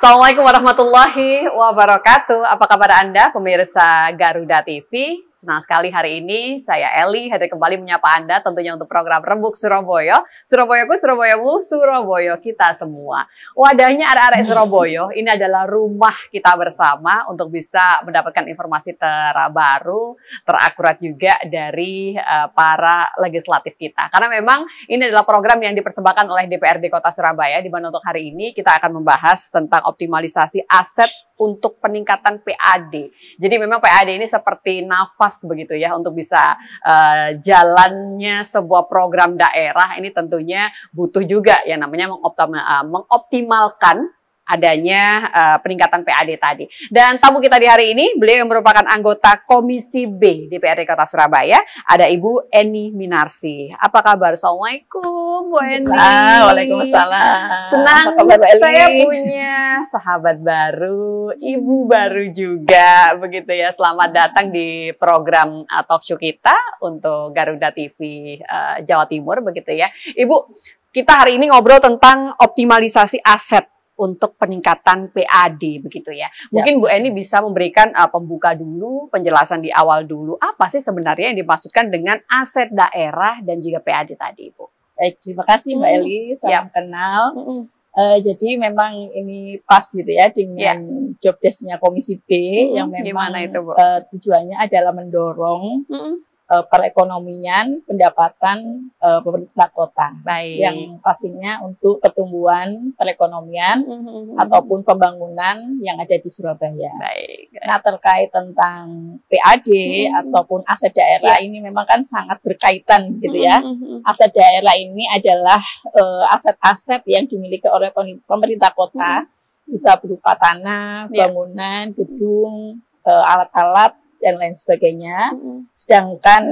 Assalamualaikum warahmatullahi wabarakatuh. Apa kabar Anda, pemirsa Garuda TV? Senang sekali hari ini saya Eli hadir kembali menyapa Anda tentunya untuk program Rembuk Surabaya. Surabayaku, Surabayamu, Surabaya kita semua. Wadahnya arek-arek Surabaya, ini adalah rumah kita bersama untuk bisa mendapatkan informasi terbaru, terakurat juga dari para legislatif kita. Karena memang ini adalah program yang dipersembahkan oleh DPRD Kota Surabaya, di mana untuk hari ini kita akan membahas tentang optimalisasi aset untuk peningkatan PAD. Jadi memang PAD ini seperti nafas begitu ya untuk bisa jalannya sebuah program daerah ini tentunya butuh juga yang namanya mengoptimalkan adanya peningkatan PAD tadi. Dan tamu kita di hari ini, beliau yang merupakan anggota Komisi B DPRD Kota Surabaya, ada Ibu Eni Minarsi. Apa kabar? Assalamualaikum, Bu Eni. Waalaikumsalam. Senang saya punya sahabat baru, ibu baru juga, begitu ya. Selamat datang di program talk show kita untuk Garuda TV Jawa Timur, begitu ya. Ibu, kita hari ini ngobrol tentang optimalisasi aset untuk peningkatan PAD begitu ya. Siap. Mungkin Bu Eni bisa memberikan pembuka dulu, penjelasan di awal dulu. Apa sih sebenarnya yang dimaksudkan dengan aset daerah dan juga PAD tadi, Bu? Baik, terima kasih Mbak Eli, salam kenal. Jadi memang ini pas gitu ya dengan job desk-nya Komisi B yang memang itu, Bu? Tujuannya adalah mendorong perekonomian, pendapatan pemerintah kota. Baik. Yang pastinya untuk pertumbuhan perekonomian ataupun pembangunan yang ada di Surabaya. Baik. Nah, terkait tentang PAD ataupun aset daerah ini memang kan sangat berkaitan gitu ya. Aset daerah ini adalah aset-aset yang dimiliki oleh pemerintah kota, bisa berupa tanah, bangunan, gedung, alat-alat dan lain sebagainya. Sedangkan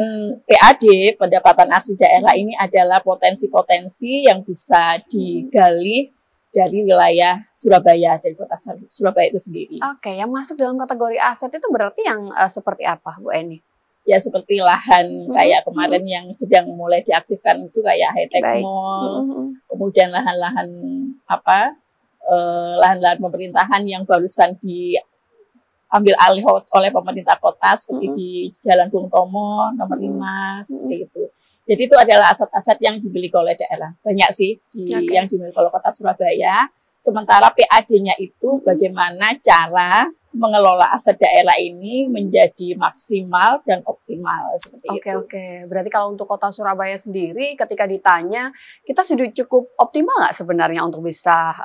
PAD, pendapatan asli daerah ini adalah potensi-potensi yang bisa digali dari wilayah Surabaya, dari kota Surabaya itu sendiri. Oke, yang masuk dalam kategori aset itu berarti yang seperti apa, Bu Eni? Ya seperti lahan kayak kemarin yang sedang mulai diaktifkan itu kayak high-tech mall, kemudian lahan-lahan lahan-lahan pemerintahan yang barusan diambil alih oleh pemerintah kota seperti di Jalan Bung Tomo nomor 5 seperti itu. Jadi itu adalah aset-aset yang dimiliki oleh daerah. Banyak sih yang dimiliki oleh kota Surabaya. Sementara PAD-nya itu bagaimana cara mengelola aset daerah ini menjadi maksimal dan optimal seperti itu. Oke. Berarti kalau untuk kota Surabaya sendiri ketika ditanya, kita sudah cukup optimal nggak sebenarnya untuk bisa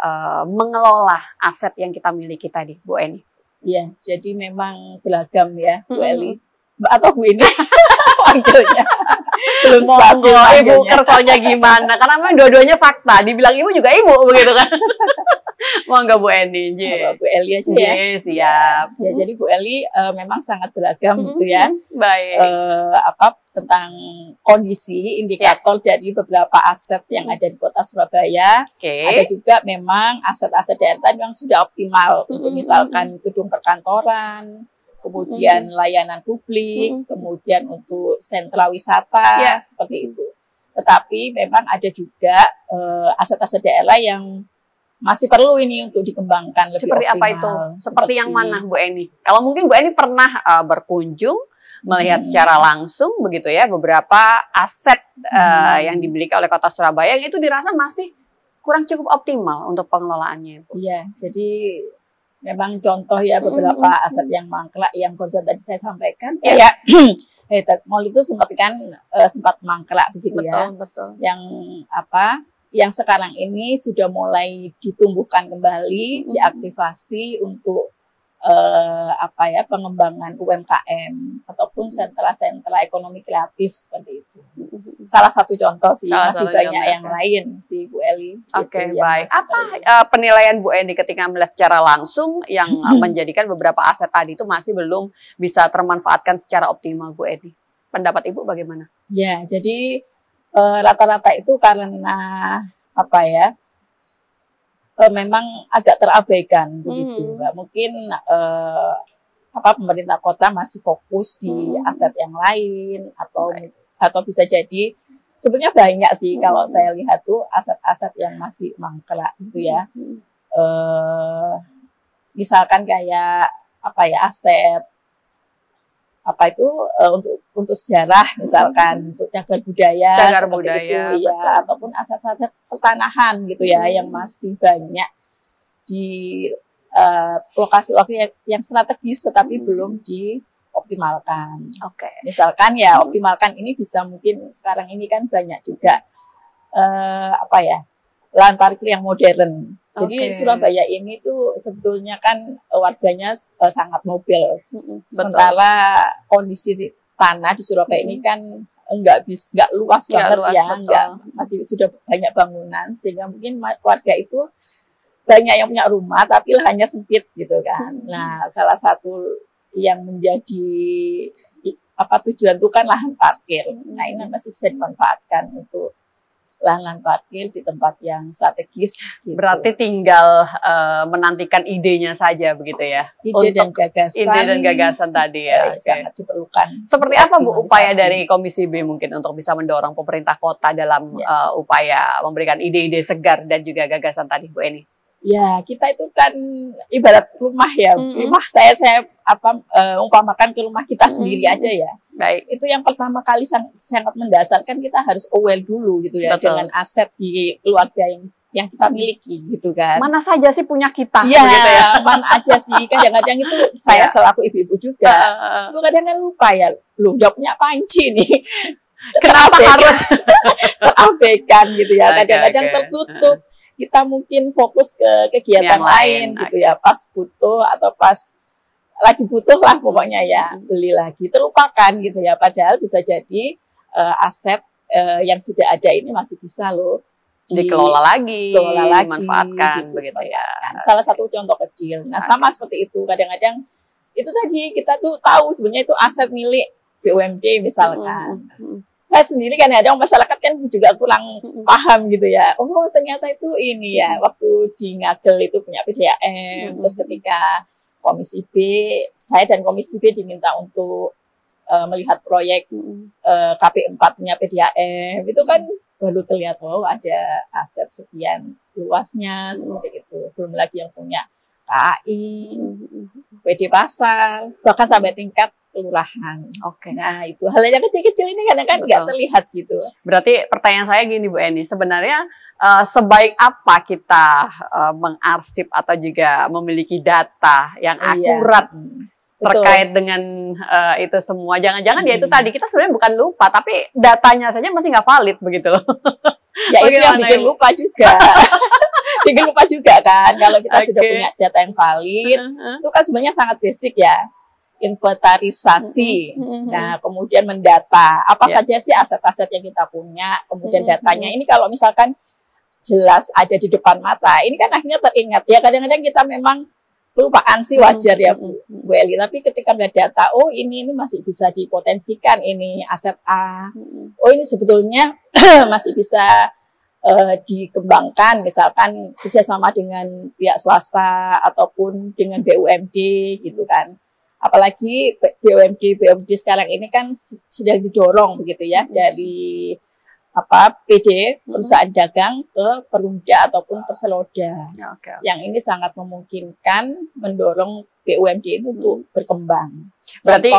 mengelola aset yang kita miliki tadi, Bu Eni? Iya, jadi memang beragam ya, Bu Eli. Atau Bu Eni panggilnya. Belum stabil Ibu kersonya gimana? Karena memang dua-duanya fakta. Dibilang ibu juga ibu begitu kan. Monggo Bu Eni. Bu Eli aja ya. Siap. Ya, jadi Bu Eli memang sangat beragam gitu ya. Baik. Tentang kondisi indikator dari beberapa aset yang ada di kota Surabaya. Ada juga memang aset-aset daerah yang sudah optimal untuk misalkan gedung perkantoran, kemudian layanan publik, kemudian untuk sentra wisata, seperti itu. Tetapi memang ada juga aset-aset daerah yang masih perlu ini untuk dikembangkan lebih seperti optimal. Apa itu? Seperti yang mana, Bu Eni? Kalau mungkin Bu Eni pernah berkunjung, melihat secara langsung begitu ya beberapa aset yang dimiliki oleh kota Surabaya yang itu dirasa masih kurang cukup optimal untuk pengelolaannya. Iya, jadi memang contoh ya beberapa aset yang mangkrak yang barusan tadi saya sampaikan. Ya, high-tech mall itu sempat mangkrak begitu ya. Betul. Yang sekarang ini sudah mulai ditumbuhkan kembali, diaktifasi untuk pengembangan UMKM ataupun sentra-sentra ekonomi kreatif seperti itu. Salah satu contoh sih, masih banyak yang lain sih Bu Eli. Oke, baik. Apa penilaian Bu Eni ketika melihat secara langsung yang menjadikan beberapa aset tadi itu masih belum bisa termanfaatkan secara optimal, Bu Eni? Pendapat Ibu bagaimana? Ya, jadi rata-rata itu karena memang agak terabaikan begitu. Nggak mungkin pemerintah kota masih fokus di aset yang lain atau bisa jadi sebenarnya banyak sih kalau saya lihat tuh aset-aset yang masih mangkrak gitu ya. misalkan kayak apa ya, aset apa itu untuk sejarah misalkan, untuk cagar budaya itu ya, ataupun aset-aset pertanahan gitu ya, yang masih banyak di lokasi-lokasi yang strategis tetapi belum dioptimalkan. Misalkan ya, optimalkan ini bisa mungkin sekarang ini kan banyak juga apa ya, lahan parkir yang modern. Jadi Surabaya ini tuh sebetulnya kan warganya sangat mobil. Sementara kondisi tanah di Surabaya ini kan enggak luas banget, masih sudah banyak bangunan, sehingga mungkin warga itu banyak yang punya rumah tapi lahannya sempit gitu kan. Nah, salah satu yang menjadi tujuan itu kan lahan parkir. Nah, ini masih bisa dimanfaatkan untuk lahan parkir di tempat yang strategis. Gitu. Berarti tinggal menantikan idenya saja begitu ya? Ide dan gagasan tadi ya. Sangat diperlukan. Seperti apa Bu upaya dari Komisi B mungkin untuk bisa mendorong pemerintah kota dalam upaya memberikan ide-ide segar dan juga gagasan tadi Bu Eni? Ya, kita itu kan ibarat rumah ya. Rumah saya umpamakan ke rumah kita sendiri aja ya. Baik. Itu yang pertama kali sangat mendasarkan, kita harus aware dulu gitu ya. Betul. Dengan aset di keluarga yang kita miliki gitu kan. Mana saja sih punya kita? Ya, gitu ya. Mana aja sih. Kadang-kadang itu saya selaku ibu-ibu juga. Itu kadang-kadang lupa ya. Loh, udah punya panci nih. Kenapa harus terabaikan gitu ya. Kadang-kadang tertutup. Kita mungkin fokus ke kegiatan lain gitu ya. Pas butuh atau pas lagi butuh lah pokoknya ya, beli lagi, terlupakan gitu ya. Padahal bisa jadi aset yang sudah ada ini masih bisa loh dikelola lagi, dimanfaatkan gitu, begitu ya. Salah satu contoh kecil. Nah, sama seperti itu. Kadang-kadang itu tadi kita tuh tahu sebenarnya itu aset milik BUMD misalkan. Saya sendiri kan kadang masyarakat kan juga kurang paham gitu ya. Oh, ternyata itu ini ya, waktu di Ngagel itu punya PDAM, terus ketika Komisi B, saya dan Komisi B diminta untuk melihat proyek KP4-nya PDAM, itu kan baru terlihat, oh ada aset sekian luasnya, seperti itu. Belum lagi yang punya KAI, PD Pasar, bahkan sampai tingkat kelurahan. Nah, itu hal yang kecil-kecil ini kadang-kadang nggak terlihat gitu. Berarti pertanyaan saya gini Bu Eni, sebenarnya sebaik apa kita mengarsip atau juga memiliki data yang akurat terkait dengan itu semua? Jangan-jangan ya itu tadi, kita sebenarnya bukan lupa, tapi datanya saja masih nggak valid begitu loh. Ya itu yang bikin lupa juga. Bikin lupa juga kan, kalau kita sudah punya data yang valid, itu kan sebenarnya sangat basic ya. Inventarisasi, nah kemudian mendata apa saja sih aset-aset yang kita punya, kemudian datanya ini kalau misalkan jelas ada di depan mata, ini kan akhirnya teringat ya. Kadang-kadang kita memang kelupaan sih, wajar ya Bu Eli, tapi ketika melihat data, oh ini masih bisa dipotensikan, ini aset A, oh ini sebetulnya masih bisa dikembangkan, misalkan kerjasama dengan pihak swasta ataupun dengan BUMD gitu kan. Apalagi BUMD sekarang ini kan sedang didorong begitu ya, dari PD perusahaan dagang ke Perumda ataupun Perseloda. Yang ini sangat memungkinkan mendorong BUMD itu untuk berkembang. Berarti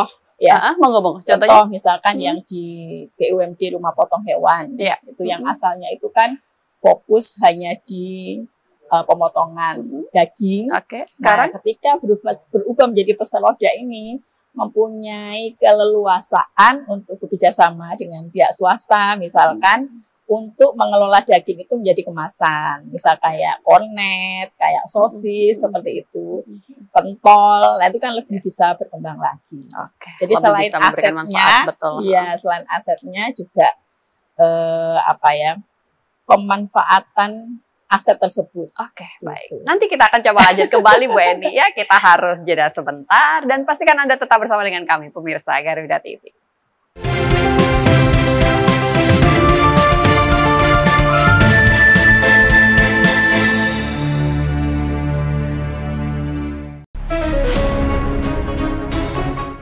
contoh misalkan yang di BUMD Rumah Potong Hewan, itu yang asalnya itu kan fokus hanya di pemotongan daging. Sekarang ketika berubah menjadi Perseloda ini mempunyai keleluasaan untuk bekerjasama dengan pihak swasta, misalkan untuk mengelola daging itu menjadi kemasan, misal kayak kornet, kayak sosis, seperti itu, pentol, nah itu kan lebih bisa berkembang lagi. Jadi selain asetnya, selain asetnya juga pemanfaatan aset tersebut. Baik. Nanti kita akan coba lanjut kembali Bu Eni ya. Kita harus jeda sebentar dan pastikan Anda tetap bersama dengan kami pemirsa Garuda TV.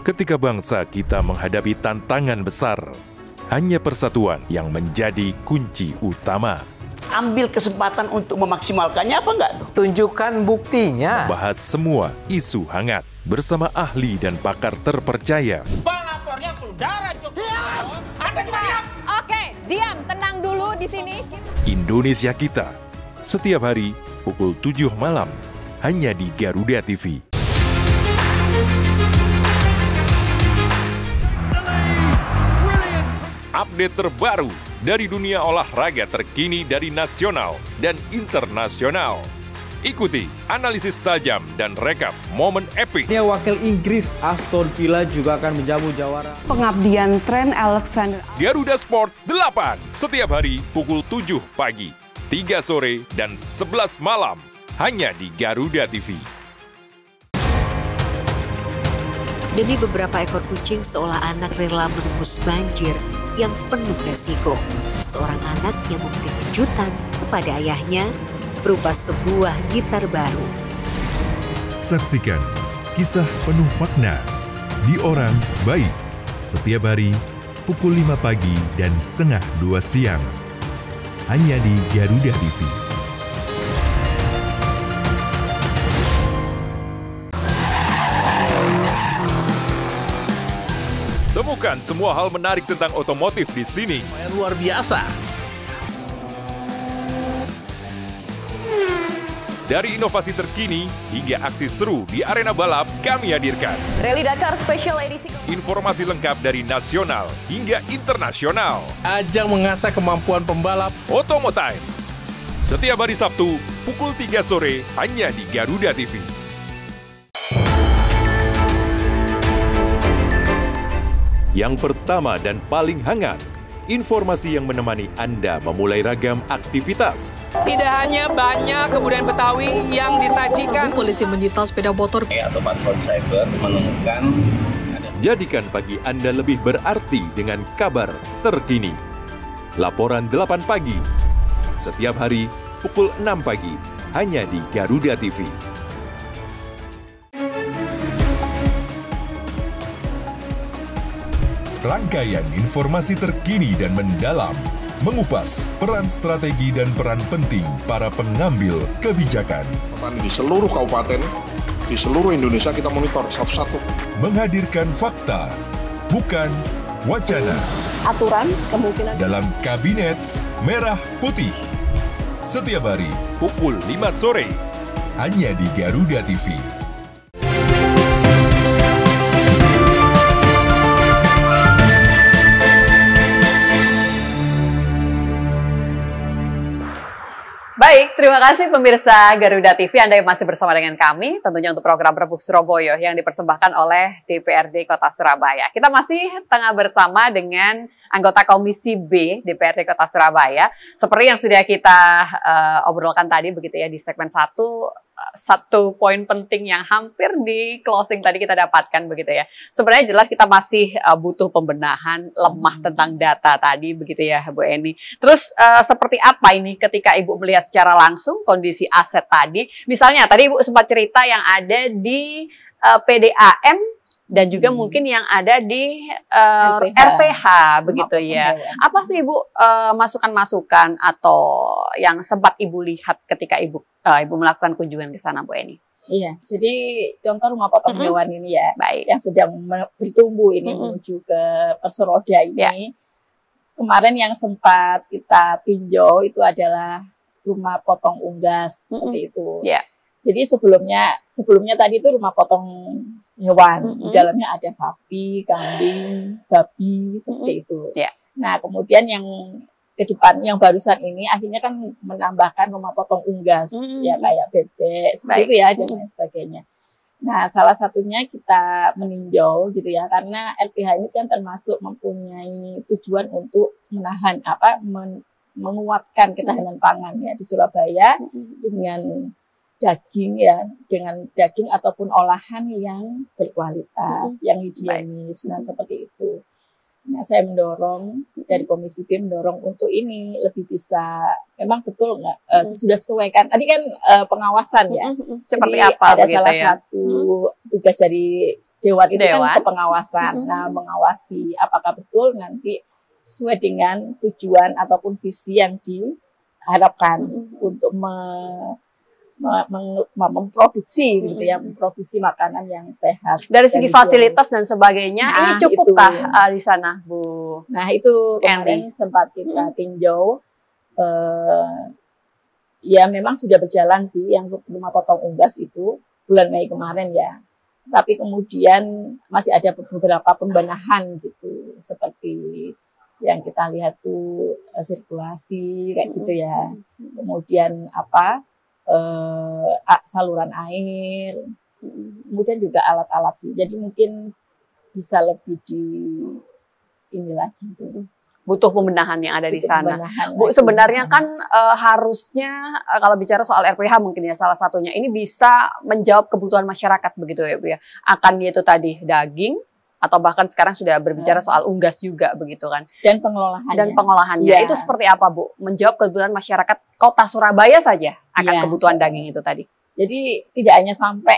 Ketika bangsa kita menghadapi tantangan besar, hanya persatuan yang menjadi kunci utama. Ambil kesempatan untuk memaksimalkannya apa enggak tuh? Tunjukkan buktinya. Bahas semua isu hangat bersama ahli dan pakar terpercaya. Pelapornya saudara Jokowi. Anda juga diam. Oke, diam, tenang dulu di sini. Indonesia Kita. Setiap hari pukul 7 malam hanya di Garuda TV. Update terbaru dari dunia olahraga terkini dari nasional dan internasional. Ikuti analisis tajam dan rekap momen epik. Wakil Inggris Aston Villa juga akan menjamu jawara. Pengabdian Trent Alexander. Garuda Sport 8 setiap hari pukul 7 pagi, 3 sore dan 11 malam hanya di Garuda TV. Demi beberapa ekor kucing, seolah anak rela menembus banjir yang penuh resiko. Seorang anak yang memberi kejutan kepada ayahnya berupa sebuah gitar baru. Saksikan kisah penuh makna di Orang Baik setiap hari pukul 5 pagi dan setengah 2 siang. Hanya di Garuda TV. Temukan semua hal menarik tentang otomotif di sini. Luar biasa. Dari inovasi terkini hingga aksi seru di arena balap kami hadirkan. Rally Dakar Special Edisi. Informasi lengkap dari nasional hingga internasional. Ajang mengasah kemampuan pembalap. Otomotime. Setiap hari Sabtu pukul 3 sore hanya di Garuda TV. Yang pertama dan paling hangat, informasi yang menemani Anda memulai ragam aktivitas. Tidak hanya banyak kebudayaan Betawi yang disajikan. Polisi menyita sepeda motor. Atau patroli cyber menemukan. Jadikan pagi Anda lebih berarti dengan kabar terkini. Laporan 8 pagi, setiap hari pukul 6 pagi, hanya di Garuda TV. Rangkaian informasi terkini dan mendalam, mengupas peran strategi dan peran penting para pengambil kebijakan. Di seluruh kabupaten, di seluruh Indonesia kita monitor satu-satu. Menghadirkan fakta, bukan wacana. Aturan kemungkinan Dalam Kabinet Merah Putih. Setiap hari pukul 5 sore, hanya di Garuda TV. Baik, terima kasih pemirsa Garuda TV Anda yang masih bersama dengan kami, tentunya untuk program Rebuk Surabaya yang dipersembahkan oleh DPRD Kota Surabaya. Kita masih tengah bersama dengan anggota Komisi B DPRD Kota Surabaya. Seperti yang sudah kita obrolkan tadi begitu ya di segmen 1, satu poin penting yang hampir di closing tadi kita dapatkan begitu ya. Sebenarnya jelas kita masih butuh pembenahan, lemah tentang data tadi begitu ya Bu Eni. Terus seperti apa ini ketika Ibu melihat secara langsung kondisi aset tadi? Misalnya tadi Ibu sempat cerita yang ada di PDAM dan juga mungkin yang ada di RPH begitu ya. Apa sih Ibu masukan-masukan atau yang sempat Ibu lihat ketika Ibu melakukan kunjungan ke sana Bu Eni? Iya, jadi contoh rumah potong hewan ini ya, baik, yang sedang bertumbuh ini menuju ke Perseroda ini. Ya. Kemarin yang sempat kita tinjau itu adalah rumah potong unggas seperti itu. Ya. Jadi sebelumnya tadi itu rumah potong hewan, di dalamnya ada sapi, kambing, babi seperti itu. Ya. Nah kemudian yang ke depan yang barusan ini akhirnya kan menambahkan rumah potong unggas ya kayak bebek seperti itu ya dan lain sebagainya. Nah salah satunya kita meninjau gitu ya karena LPH ini kan termasuk mempunyai tujuan untuk menahan menguatkan ketahanan pangan ya di Surabaya dengan daging ataupun olahan yang berkualitas, yang higienis. Nah seperti itu. Nah, saya mendorong dari Komisi B mendorong untuk ini lebih bisa, memang betul nggak sudah sesuaikan. Tadi kan pengawasan ya. Seperti jadi, apa? Ada salah satu tugas dari Dewan itu kan pengawasan. Nah, mengawasi apakah betul nanti sesuai dengan tujuan ataupun visi yang harapkan untuk memproduksi gitu ya, memproduksi makanan yang sehat. Dari segi fasilitas dan sebagainya, ini cukupkah di sana, Bu? Nah, itu kemarin sempat kita tinjau. Ya memang sudah berjalan sih yang rumah potong unggas itu bulan Mei kemarin ya. Tapi kemudian masih ada beberapa pembenahan gitu, seperti yang kita lihat tuh sirkulasi kayak gitu ya. Kemudian saluran air, kemudian juga alat-alat sih. Jadi mungkin bisa lebih ini lagi gitu. Butuh pembenahan yang ada di sana. Bu, sebenarnya kan harusnya kalau bicara soal RPH mungkin ya salah satunya ini bisa menjawab kebutuhan masyarakat begitu ya Bu ya. Akan itu tadi daging atau bahkan sekarang sudah berbicara soal unggas juga begitu kan. Dan pengolahannya. Dan pengolahannya itu seperti apa Bu? Menjawab kebutuhan masyarakat Kota Surabaya saja akan kebutuhan daging itu tadi. Jadi tidak hanya sampai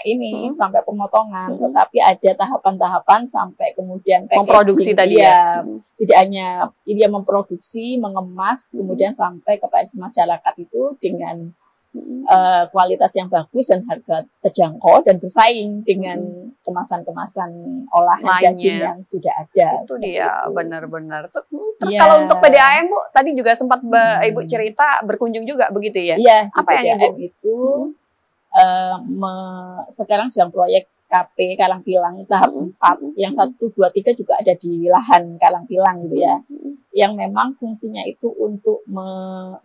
sampai pemotongan, tetapi ada tahapan-tahapan sampai kemudian packaging. Memproduksi tadi ya. Tidak hanya dia memproduksi, mengemas, kemudian sampai kepada masyarakat itu dengan kualitas yang bagus dan harga terjangkau dan bersaing dengan kemasan-kemasan olahan daging yang sudah ada. Itu dia, benar-benar. Terus kalau untuk PDAM Bu, tadi juga sempat Ibu cerita berkunjung juga begitu ya? Iya, apa yang Ibu itu sekarang sedang proyek KP Kalangpilang tahap 4, yang 1, 2, 3 juga ada di lahan Kalangpilang gitu ya, yang memang fungsinya itu untuk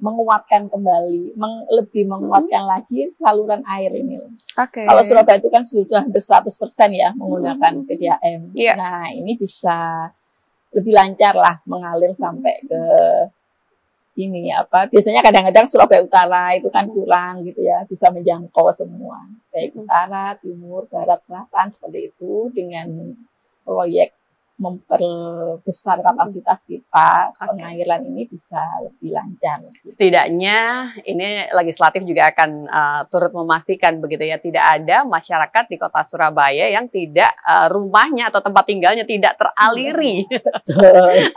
menguatkan kembali, lebih menguatkan lagi saluran air ini. Kalau Surabaya itu kan sudah 100% ya menggunakan PDAM. Nah ini bisa lebih lancar lah mengalir sampai ke ini biasanya kadang-kadang Surabaya Utara itu kan kurang gitu ya, bisa menjangkau semua baik utara, timur, barat, selatan seperti itu dengan proyek memperbesar kapasitas pipa pengairan ini bisa lebih lancar. Setidaknya ini legislatif juga akan turut memastikan begitu ya, tidak ada masyarakat di Kota Surabaya yang tidak rumahnya atau tempat tinggalnya tidak teraliri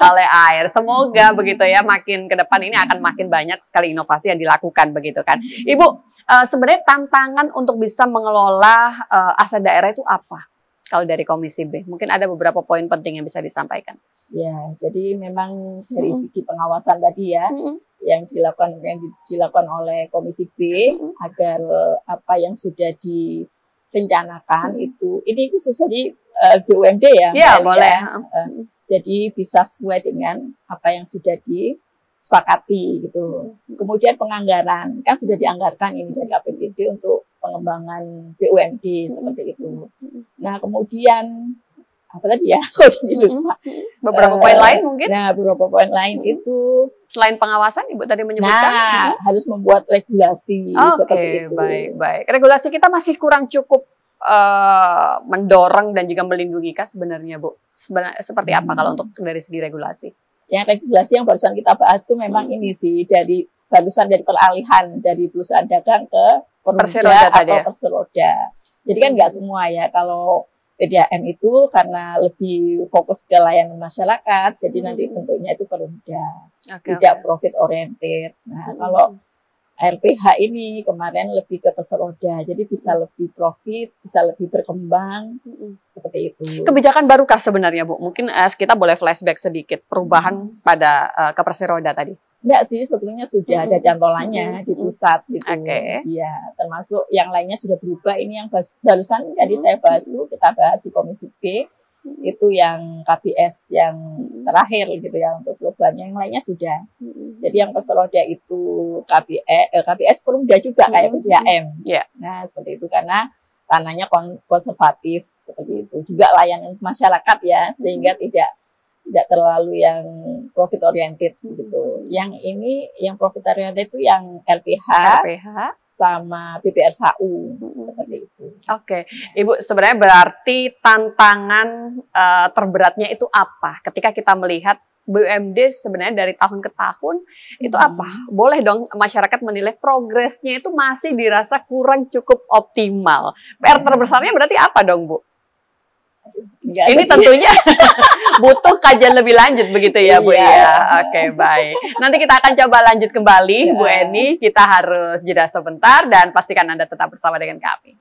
oleh air. Semoga begitu ya, makin ke depan ini akan makin banyak sekali inovasi yang dilakukan begitu kan. Ibu, sebenarnya tantangan untuk bisa mengelola aset daerah itu apa? Kalau dari Komisi B, mungkin ada beberapa poin penting yang bisa disampaikan. Ya, jadi memang dari segi pengawasan tadi ya, yang dilakukan oleh Komisi B agar apa yang sudah direncanakan itu, ini khusus di BUMD ya. Iya, boleh. Jadi bisa sesuai dengan apa yang sudah disepakati gitu. Kemudian penganggaran kan sudah dianggarkan ini dari APBD untuk pengembangan BUMD seperti itu. Nah kemudian apa tadi ya? Beberapa poin lain mungkin? Nah beberapa poin lain itu selain pengawasan, Ibu tadi menyebutkan harus membuat regulasi seperti itu. Baik. Regulasi kita masih kurang cukup mendorong dan juga melindungi kah sebenarnya Bu? Seperti apa kalau untuk dari segi regulasi? Yang regulasi yang barusan kita bahas itu memang ini sih dari peralihan dari perusahaan dagang ke perseroda atau perseroda. Jadi kan nggak semua ya, kalau PDAM itu karena lebih fokus ke layanan masyarakat, jadi nanti bentuknya itu perumda, tidak profit oriented. Nah kalau RPH ini kemarin lebih ke perseroda, jadi bisa lebih profit, bisa lebih berkembang, seperti itu. Kebijakan barukah sebenarnya Bu? Mungkin kita boleh flashback sedikit perubahan pada ke perseroda tadi. Enggak sih, sebetulnya sudah ada cantolannya di pusat gitu. Iya, termasuk yang lainnya sudah berubah. Ini yang barusan tadi saya bahas dulu, kita bahas di Komisi B, itu yang KBS yang terakhir gitu ya untuk perubahannya. Yang lainnya sudah. Jadi yang perseroda itu KBS perumda juga kayak PDAM. Nah, seperti itu karena tanahnya konservatif seperti itu. Juga layanan masyarakat ya, sehingga tidak terlalu yang profit oriented gitu. Yang ini yang profit oriented itu yang LPH sama BPR-SAU seperti itu. Ibu, sebenarnya berarti tantangan terberatnya itu apa? Ketika kita melihat BUMD sebenarnya dari tahun ke tahun itu apa? Boleh dong masyarakat menilai progresnya itu masih dirasa kurang cukup optimal. PR terbesarnya berarti apa dong Bu? Ini tentunya butuh kajian lebih lanjut begitu ya Bu ya. Oke, baik. Nanti kita akan coba lanjut kembali Bu Eni. Kita harus jeda sebentar dan pastikan Anda tetap bersama dengan kami.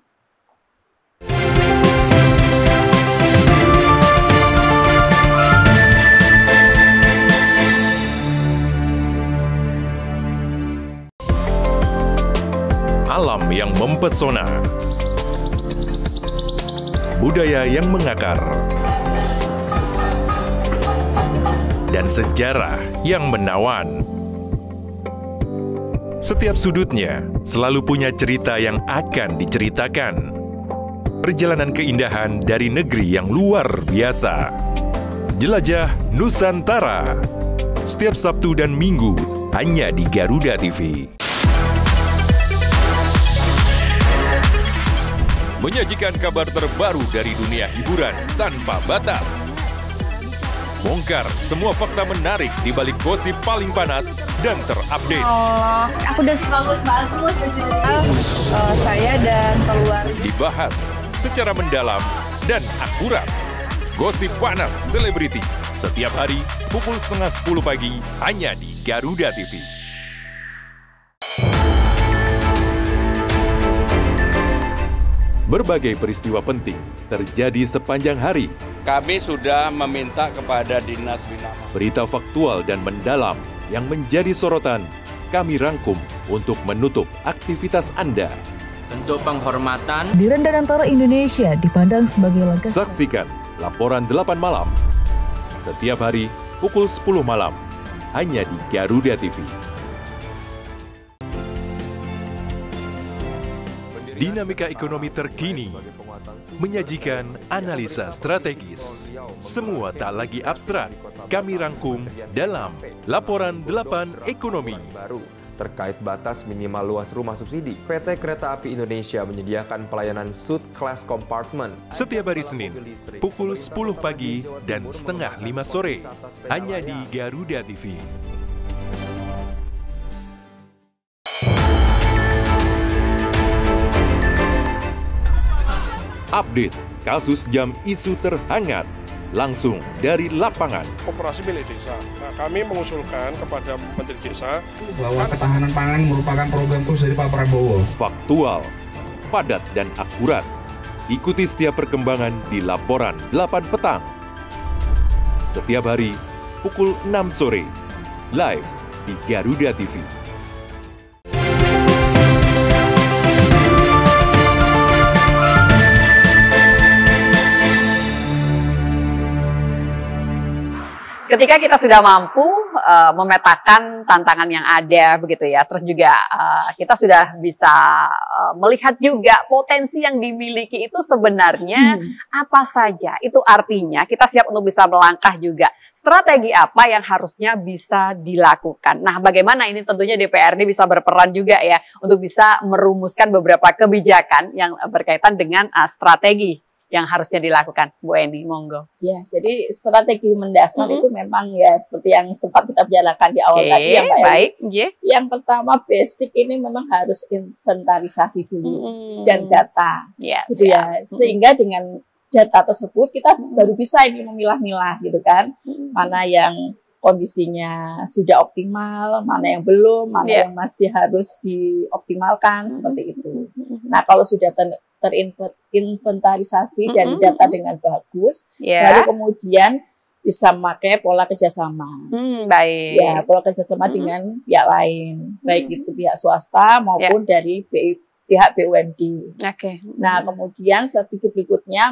Alam yang mempesona, budaya yang mengakar, dan sejarah yang menawan. Setiap sudutnya selalu punya cerita yang akan diceritakan. Perjalanan keindahan dari negeri yang luar biasa. Jelajah Nusantara. Setiap Sabtu dan Minggu hanya di Garuda TV. Menyajikan kabar terbaru dari dunia hiburan tanpa batas. Bongkar semua fakta menarik di balik gosip paling panas dan terupdate. Oh, aku udah bagus. Saya dan keluarga. Dibahas secara mendalam dan akurat. Gosip panas selebriti setiap hari pukul 9:30 pagi hanya di Garuda TV. Berbagai peristiwa penting terjadi sepanjang hari. Kami sudah meminta kepada dinas bina. Berita faktual dan mendalam yang menjadi sorotan, kami rangkum untuk menutup aktivitas Anda. Untuk penghormatan, Dirjen Danantara Indonesia dipandang sebagai langkah. Saksikan laporan 8 malam. Setiap hari pukul 10 malam. Hanya di Garuda TV. Dinamika ekonomi terkini menyajikan analisa strategis. Semua tak lagi abstrak. Kami rangkum dalam Laporan 8 Ekonomi. Terkait batas minimal luas rumah subsidi, PT Kereta Api Indonesia menyediakan pelayanan Suite Class Compartment. Setiap hari Senin, pukul 10 pagi dan setengah 5 sore. Hanya di Garuda TV. Update kasus jam isu terhangat langsung dari lapangan. Koperasi milik desa. Nah, kami mengusulkan kepada Menteri Desa bahwa ketahanan pangan merupakan program khusus dari Pak Prabowo. Faktual, padat dan akurat. Ikuti setiap perkembangan di Laporan 8 petang. Setiap hari pukul 6 sore. Live di Garuda TV. Ketika kita sudah mampu memetakan tantangan yang ada begitu ya, terus juga kita sudah bisa melihat juga potensi yang dimiliki itu sebenarnya apa saja. Itu artinya kita siap untuk bisa melangkah juga. Strategi apa yang harusnya bisa dilakukan. Nah, bagaimana ini tentunya DPRD bisa berperan juga ya untuk bisa merumuskan beberapa kebijakan yang berkaitan dengan strategi yang harusnya dilakukan, Bu Eni, monggo. Ya, jadi strategi mendasar itu memang ya seperti yang sempat kita bicarakan di awal tadi ya, Mbak. Baik. Yang pertama basic ini memang harus inventarisasi dulu dan data, gitu ya. Sehingga dengan data tersebut kita baru bisa ini memilah-milah, gitu kan, mana yang kondisinya sudah optimal, mana yang belum, mana yang masih harus dioptimalkan, seperti itu. Nah, kalau sudah terinventarisasi dan data dengan bagus, lalu kemudian bisa memakai pola kerjasama. Baik. Ya, pola kerjasama dengan pihak lain, baik itu pihak swasta maupun dari pihak BUMD. Nah, kemudian strategi berikutnya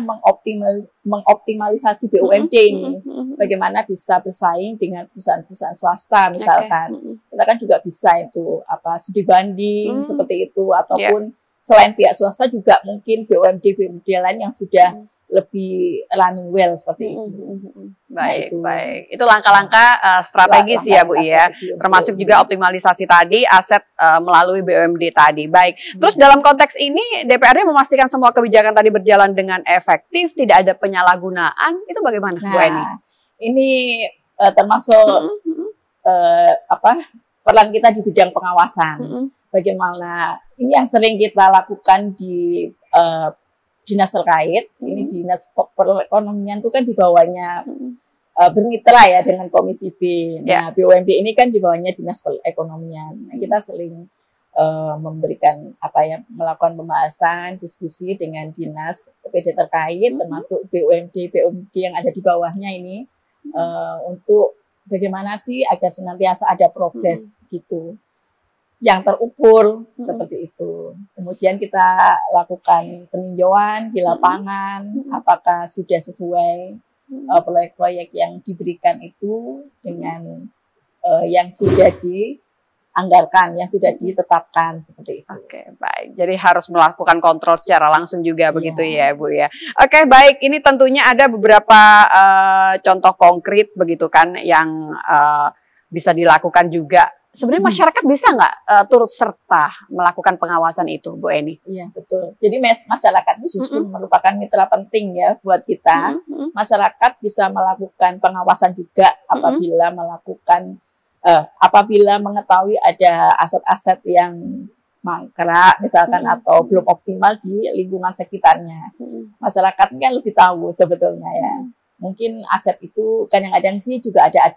mengoptimalisasi BUMD ini. Bagaimana bisa bersaing dengan perusahaan-perusahaan swasta misalkan. Kita kan juga bisa itu studi banding seperti itu, ataupun selain pihak swasta juga mungkin BUMD lain yang sudah lebih running well seperti itu. Baik, baik. Itu langkah-langkah strategis ya, Bu ya. Termasuk juga optimalisasi tadi aset melalui BUMD tadi. Baik. Terus dalam konteks ini DPRD memastikan semua kebijakan tadi berjalan dengan efektif, tidak ada penyalahgunaan. Itu bagaimana, Bu Eni? Ini termasuk peran kita di bidang pengawasan. Bagaimana ini yang sering kita lakukan di dinas terkait. Ini dinas perekonomian itu kan di bawahnya bermitra ya dengan Komisi B. Nah, BUMD ini kan di bawahnya dinas perekonomian. Nah, kita sering memberikan melakukan pembahasan, diskusi dengan dinas PD terkait, termasuk BUMD yang ada di bawahnya ini untuk bagaimana sih agar senantiasa ada progres gitu yang terukur seperti itu. Kemudian kita lakukan peninjauan di lapangan, apakah sudah sesuai proyek-proyek yang diberikan itu dengan yang sudah dianggarkan, yang sudah ditetapkan seperti itu. Oke, baik. Jadi harus melakukan kontrol secara langsung juga begitu ya, Bu ya. Oke, baik. Ini tentunya ada beberapa contoh konkret begitu kan yang bisa dilakukan juga. Sebenarnya masyarakat bisa nggak turut serta melakukan pengawasan itu, Bu Eni? Iya, betul. Jadi masyarakat itu justru merupakan mitra penting ya buat kita. Masyarakat bisa melakukan pengawasan juga apabila apabila mengetahui ada aset-aset yang mangkrak misalkan atau belum optimal di lingkungan sekitarnya. Masyarakat kan lebih tahu sebetulnya ya. Mungkin aset itu kadang-kadang sih juga ada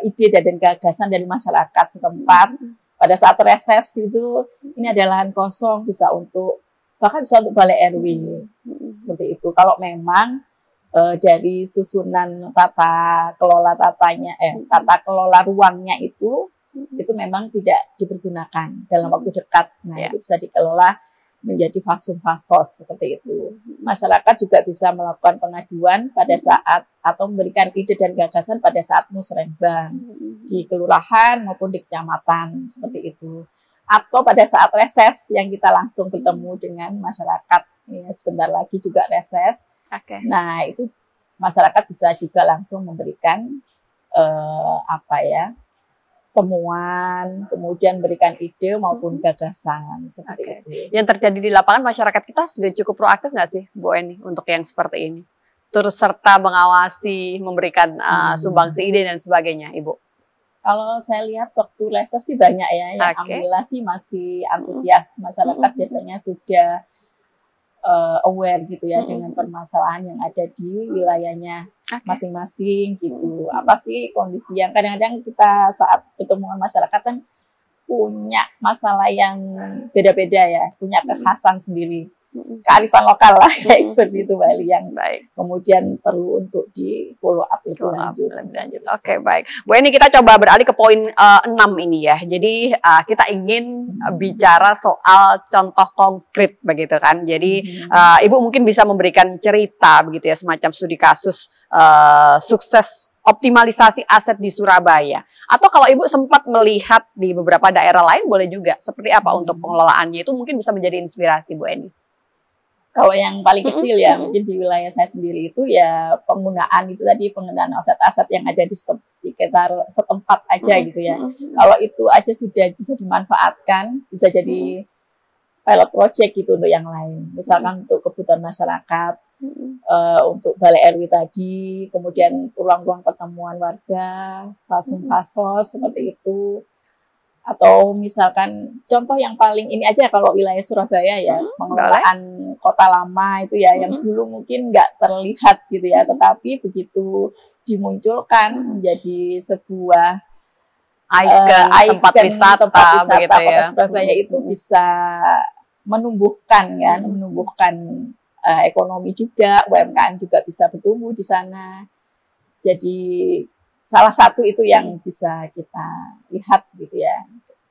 ide dan gagasan dari masyarakat setempat. Pada saat reses itu ini ada lahan kosong bahkan bisa untuk balai RW seperti itu. Kalau memang dari susunan tata kelola ruangnya itu memang tidak dipergunakan dalam waktu dekat. Nah, itu bisa dikelola menjadi fasum-fasos seperti itu. Masyarakat juga bisa melakukan pengaduan pada saat atau memberikan ide dan gagasan pada saat musrenbang di kelurahan maupun di kecamatan seperti itu. Atau pada saat reses yang kita langsung bertemu dengan masyarakat. Ya, sebentar lagi juga reses. Nah, itu masyarakat bisa juga langsung memberikan temuan, kemudian berikan ide maupun gagasan seperti itu. Yang terjadi di lapangan masyarakat kita sudah cukup proaktif nggak sih, Bu Eni, untuk yang seperti ini? Turut serta mengawasi, memberikan sumbangsi ide dan sebagainya, Ibu? Kalau saya lihat waktu reses sih banyak ya, yang alhamdulillah sih masih antusias. Masyarakat biasanya sudah aware gitu ya dengan permasalahan yang ada di wilayahnya masing-masing gitu. Apa sih kondisi yang kadang-kadang kita saat bertemu dengan masyarakat kan punya masalah yang beda-beda ya, punya kekhasan sendiri. Kearifan lokal lah kayak seperti itu Bali yang kemudian perlu untuk di follow up lebih lanjut. Oke, baik. Bu Eni, kita coba beralih ke poin 6 ini ya. Jadi kita ingin bicara soal contoh konkret begitu kan. Jadi Ibu mungkin bisa memberikan cerita begitu ya, semacam studi kasus sukses optimalisasi aset di Surabaya. Atau kalau Ibu sempat melihat di beberapa daerah lain boleh juga. Seperti apa untuk pengelolaannya itu mungkin bisa menjadi inspirasi Bu Eni. Kalau yang paling kecil ya, mungkin di wilayah saya sendiri itu ya penggunaan aset-aset yang ada di sekitar setempat aja gitu ya. Kalau itu aja sudah bisa dimanfaatkan, bisa jadi pilot project gitu untuk yang lain. Misalkan untuk kebutuhan masyarakat, untuk balai RW tadi, kemudian ruang-ruang pertemuan warga, fasum-fasos seperti itu. Atau misalkan contoh yang paling ini aja kalau wilayah Surabaya ya, pengelolaan kota lama itu ya yang dulu mungkin nggak terlihat gitu ya, tetapi begitu dimunculkan menjadi sebuah tempat wisata begitu kota ya. Surabaya itu bisa menumbuhkan ekonomi juga, UMKM juga bisa bertumbuh di sana. Jadi salah satu itu yang bisa kita lihat gitu ya.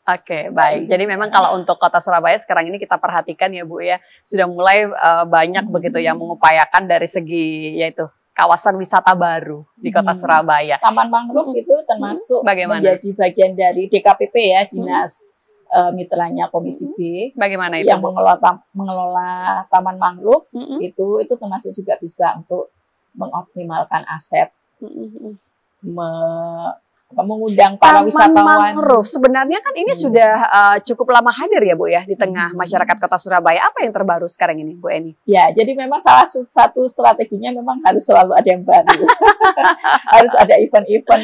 Oke, baik. Jadi memang kalau untuk kota Surabaya sekarang ini kita perhatikan ya Bu ya, sudah mulai banyak begitu yang mengupayakan dari segi yaitu kawasan wisata baru di kota Surabaya. Taman mangrove itu termasuk menjadi bagian dari DKPP ya, Dinas mitranya Komisi B. Bagaimana itu? Yang mengelola taman mangrove itu termasuk juga bisa untuk mengoptimalkan aset. mengundang para wisatawan. Mangrove sebenarnya kan ini sudah cukup lama hadir ya Bu ya di tengah masyarakat Kota Surabaya. Apa yang terbaru sekarang ini Bu Eni? Ya, jadi memang salah satu strateginya memang harus selalu ada yang baru. Harus ada event-event.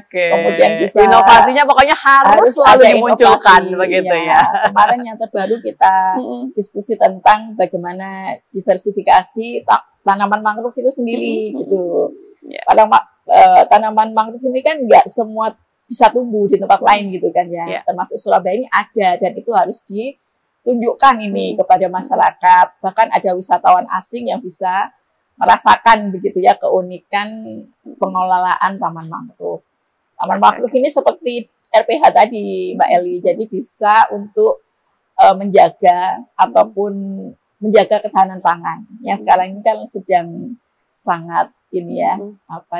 Kemudian bisa inovasinya pokoknya harus selalu dimunculkan begitu ya. Kemarin yang terbaru kita diskusi tentang bagaimana diversifikasi tanaman mangrove itu sendiri gitu. Padahal tanaman mangrove ini kan nggak semua bisa tumbuh di tempat lain gitu kan ya. Termasuk Surabaya ini ada, dan itu harus ditunjukkan ini kepada masyarakat. Bahkan ada wisatawan asing yang bisa merasakan begitu ya keunikan pengelolaan taman mangrove. Taman mangrove ini seperti RPH tadi Mbak Eli, jadi bisa untuk menjaga ataupun menjaga ketahanan pangan. Yang sekarang ini kan sedang sangat ini ya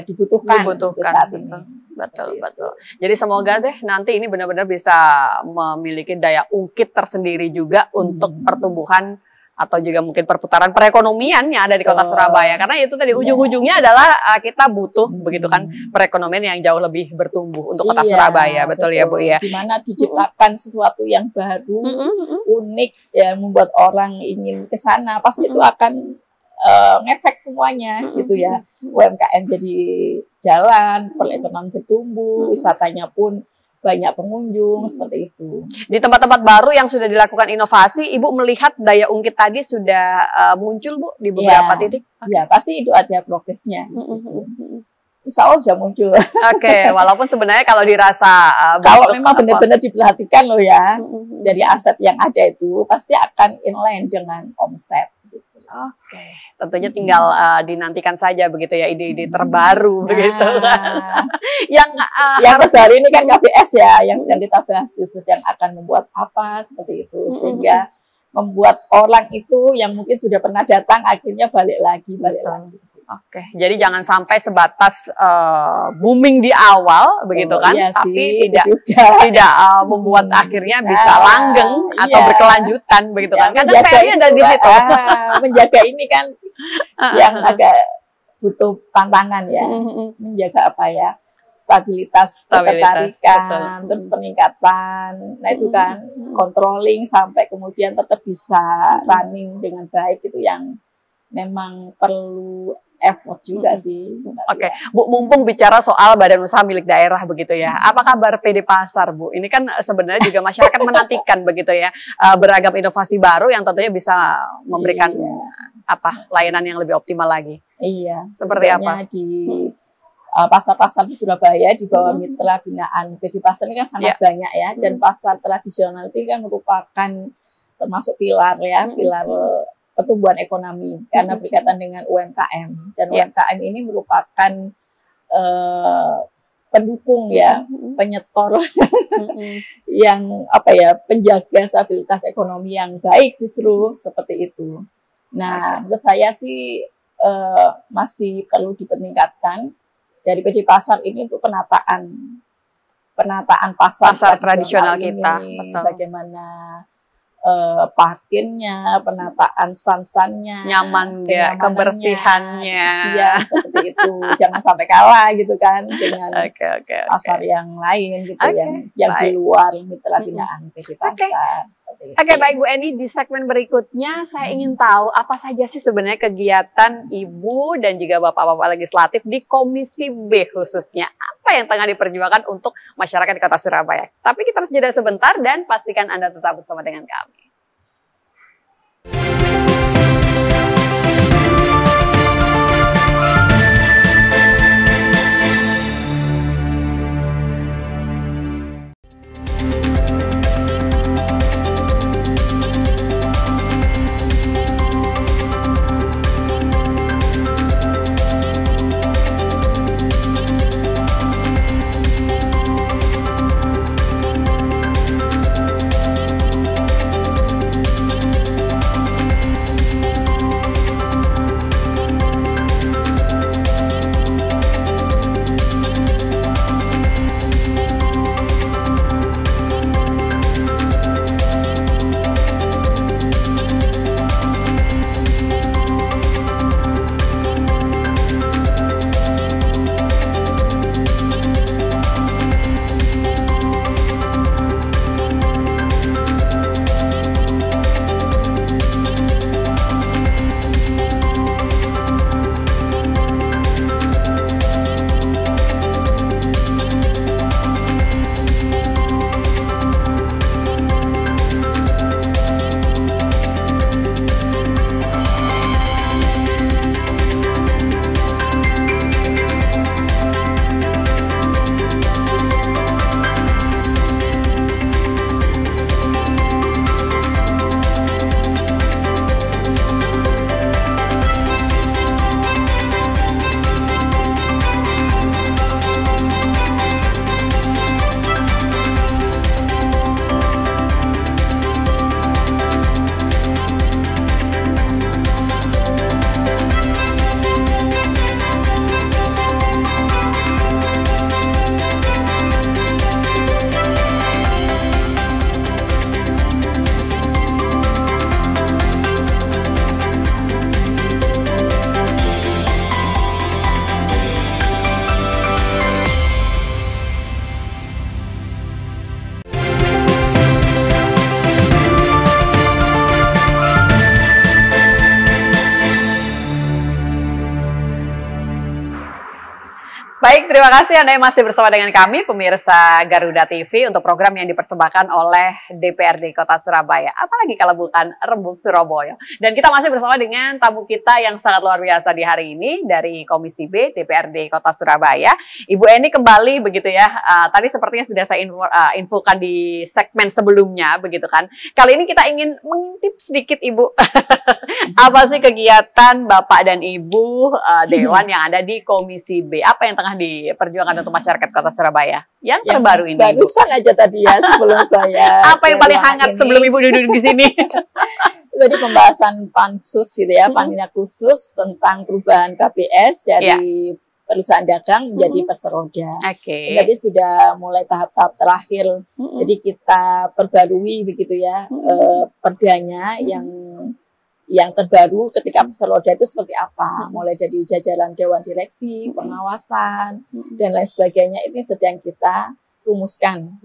dibutuhkan untuk saat ini. Betul. Jadi semoga deh nanti ini benar-benar bisa memiliki daya ungkit tersendiri juga untuk pertumbuhan atau juga mungkin perputaran perekonomian yang ada di Kota Surabaya, karena itu tadi ujung-ujungnya adalah kita butuh begitu kan perekonomian yang jauh lebih bertumbuh untuk Kota Surabaya. Betul ya Bu ya. Dimana diciptakan sesuatu yang baru, unik ya, membuat orang ingin ke sana, pasti itu akan ngefek semuanya gitu ya. UMKM jadi jalan, perekonomian bertumbuh, wisatanya pun banyak pengunjung, seperti itu. Di tempat-tempat baru yang sudah dilakukan inovasi, Ibu melihat daya ungkit tadi sudah muncul Bu di beberapa titik? Ya, pasti itu ada progresnya. Insya Allah sudah muncul. Walaupun sebenarnya kalau dirasa kalau memang benar-benar diperhatikan loh ya, dari aset yang ada itu pasti akan inline dengan omset. Tentunya tinggal dinantikan saja begitu ya ide-ide terbaru begitu. Yang hari ini kan KBS ya yang sedang kita bahas, sedang akan membuat apa seperti itu, sehingga membuat orang itu yang mungkin sudah pernah datang akhirnya balik lagi. Jadi jangan sampai sebatas booming di awal begitu kan, tapi tidak membuat akhirnya bisa langgeng atau berkelanjutan begitu kan. Karena PR-nya ada di situ. Menjaga ini kan yang agak butuh tantangan ya, menjaga stabilitas ketertarikan, terus peningkatan, nah itu kan controlling sampai kemudian tetap bisa running dengan baik, itu yang memang perlu effort juga sih. Bu, mumpung bicara soal badan usaha milik daerah begitu ya, apa kabar PD Pasar Bu? Ini kan sebenarnya juga masyarakat menantikan begitu ya, beragam inovasi baru yang tentunya bisa memberikan layanan yang lebih optimal lagi. Seperti apa? Di pasar-pasar di Surabaya di bawah mitra binaan PD Pasar ini kan sangat banyak ya, dan pasar tradisional itu kan merupakan termasuk pilar pertumbuhan ekonomi karena berkaitan dengan UMKM, dan UMKM ini merupakan pendukung ya, penyetor yang penjaga stabilitas ekonomi yang baik, justru seperti itu. Nah, menurut saya sih masih perlu dipeningkatkan dari PD Pasar ini untuk penataan pasar tradisional kita. Bagaimana parkirnya, penataan stand-standnya, nyaman ya, kebersihannya, seperti itu. Jangan sampai kalah gitu kan dengan pasar yang lain gitu, yang di luar mitra binaan PD Pasar. Baik Bu Eni, di segmen berikutnya saya ingin tahu apa saja sih sebenarnya kegiatan Ibu dan juga Bapak-bapak legislatif di Komisi B khususnya. Apa yang tengah diperjuangkan untuk masyarakat di Kota Surabaya. Tapi kita harus jeda sebentar dan pastikan Anda tetap bersama dengan kami. Baik, terima kasih Anda yang masih bersama dengan kami, pemirsa Garuda TV, untuk program yang dipersembahkan oleh DPRD Kota Surabaya. Apalagi kalau bukan Rembuk Surabaya. Dan kita masih bersama dengan tamu kita yang sangat luar biasa di hari ini, dari Komisi B DPRD Kota Surabaya. Ibu Eni kembali, begitu ya. Tadi sepertinya sudah saya infokan di segmen sebelumnya, begitu kan. Kali ini kita ingin mengintip sedikit Ibu. Apa sih kegiatan Bapak dan Ibu Dewan yang ada di Komisi B? Apa yang tengah diperjuangkan untuk masyarakat Kota Surabaya? Yang terbaru ini. Barusan aja tadi ya sebelum saya. Apa yang paling hangat sebelum Ibu duduk di sini? Tadi pembahasan pansus gitu ya, panitia khusus tentang perubahan KPS dari perusahaan dagang menjadi perseroda. Jadi sudah mulai tahap-tahap terakhir. Jadi kita perbarui begitu ya perdanya yang terbaru ketika perseroda itu seperti apa, mulai dari jajaran dewan direksi, pengawasan, dan lain sebagainya. Ini sedang kita rumuskan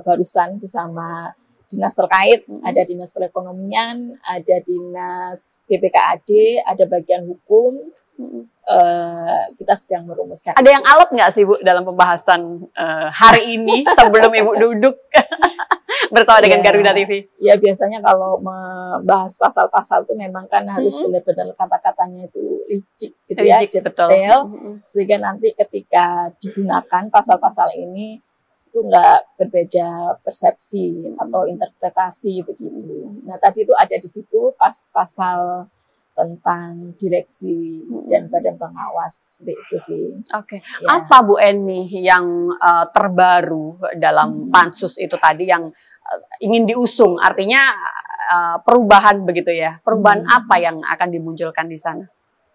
barusan bersama dinas terkait, ada dinas perekonomian, ada dinas BPKAD, ada bagian hukum. Kita sedang merumuskan. Ada yang alot nggak sih Bu dalam pembahasan hari ini sebelum Ibu duduk bersama dengan Garuda TV? Ya biasanya kalau membahas pasal-pasal itu memang kan harus benar-benar kata-katanya itu licik gitu ya, detail, sehingga nanti ketika digunakan pasal-pasal ini itu nggak berbeda persepsi atau interpretasi begitu. Nah tadi itu ada di situ pasal tentang direksi dan badan pengawas, seperti itu sih. Apa Bu Eni yang terbaru dalam pansus itu tadi yang ingin diusung? Artinya perubahan begitu ya? Perubahan apa yang akan dimunculkan di sana?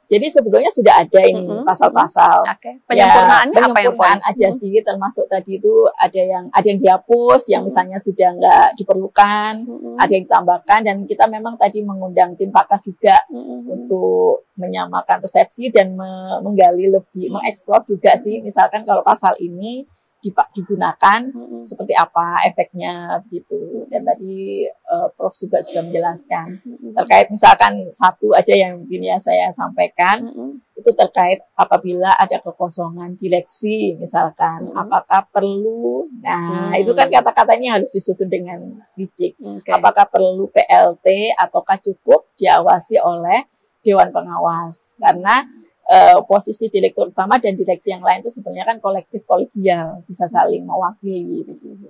Jadi sebetulnya sudah ada ini pasal-pasal. Penyempurnaannya apa yang penyempurnaan aja sih, termasuk tadi itu ada yang dihapus, yang misalnya sudah nggak diperlukan, ada yang ditambahkan, dan kita memang tadi mengundang tim pakar juga untuk menyamakan persepsi dan menggali lebih, mengeksplor juga sih, misalkan kalau pasal ini digunakan seperti apa efeknya begitu. Dan tadi Prof juga sudah menjelaskan terkait misalkan satu aja yang mungkin ya saya sampaikan, itu terkait apabila ada kekosongan direksi misalkan, apakah perlu, nah itu kan kata-katanya harus disusun dengan licik. Apakah perlu PLT ataukah cukup diawasi oleh Dewan Pengawas, karena posisi direktur utama dan direksi yang lain itu sebenarnya kan kolektif kolegial, bisa saling mewakili begitu.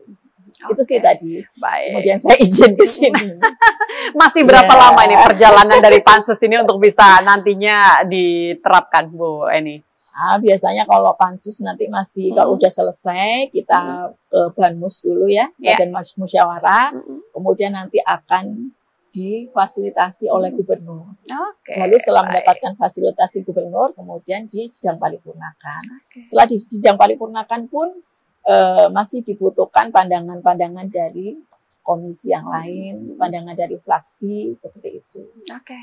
Itu sih tadi. Kemudian saya izin ke sini. Masih berapa lama ini perjalanan dari pansus ini untuk bisa nantinya diterapkan Bu Eni? Biasanya kalau pansus nanti masih kalau udah selesai kita ke Banmus dulu ya, Badan Musyawarah, kemudian nanti akan difasilitasi oleh gubernur. Lalu setelah mendapatkan fasilitasi gubernur, kemudian disidang paripurnakan. Setelah disidang paripurnakan pun masih dibutuhkan pandangan-pandangan dari komisi yang lain, pandangan dari fraksi, seperti itu.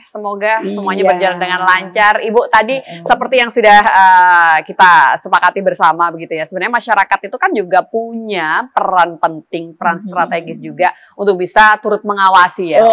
Semoga semuanya berjalan dengan lancar. Ibu, tadi seperti yang sudah kita sepakati bersama begitu ya, sebenarnya masyarakat itu kan juga punya peran penting, peran strategis juga untuk bisa turut mengawasi ya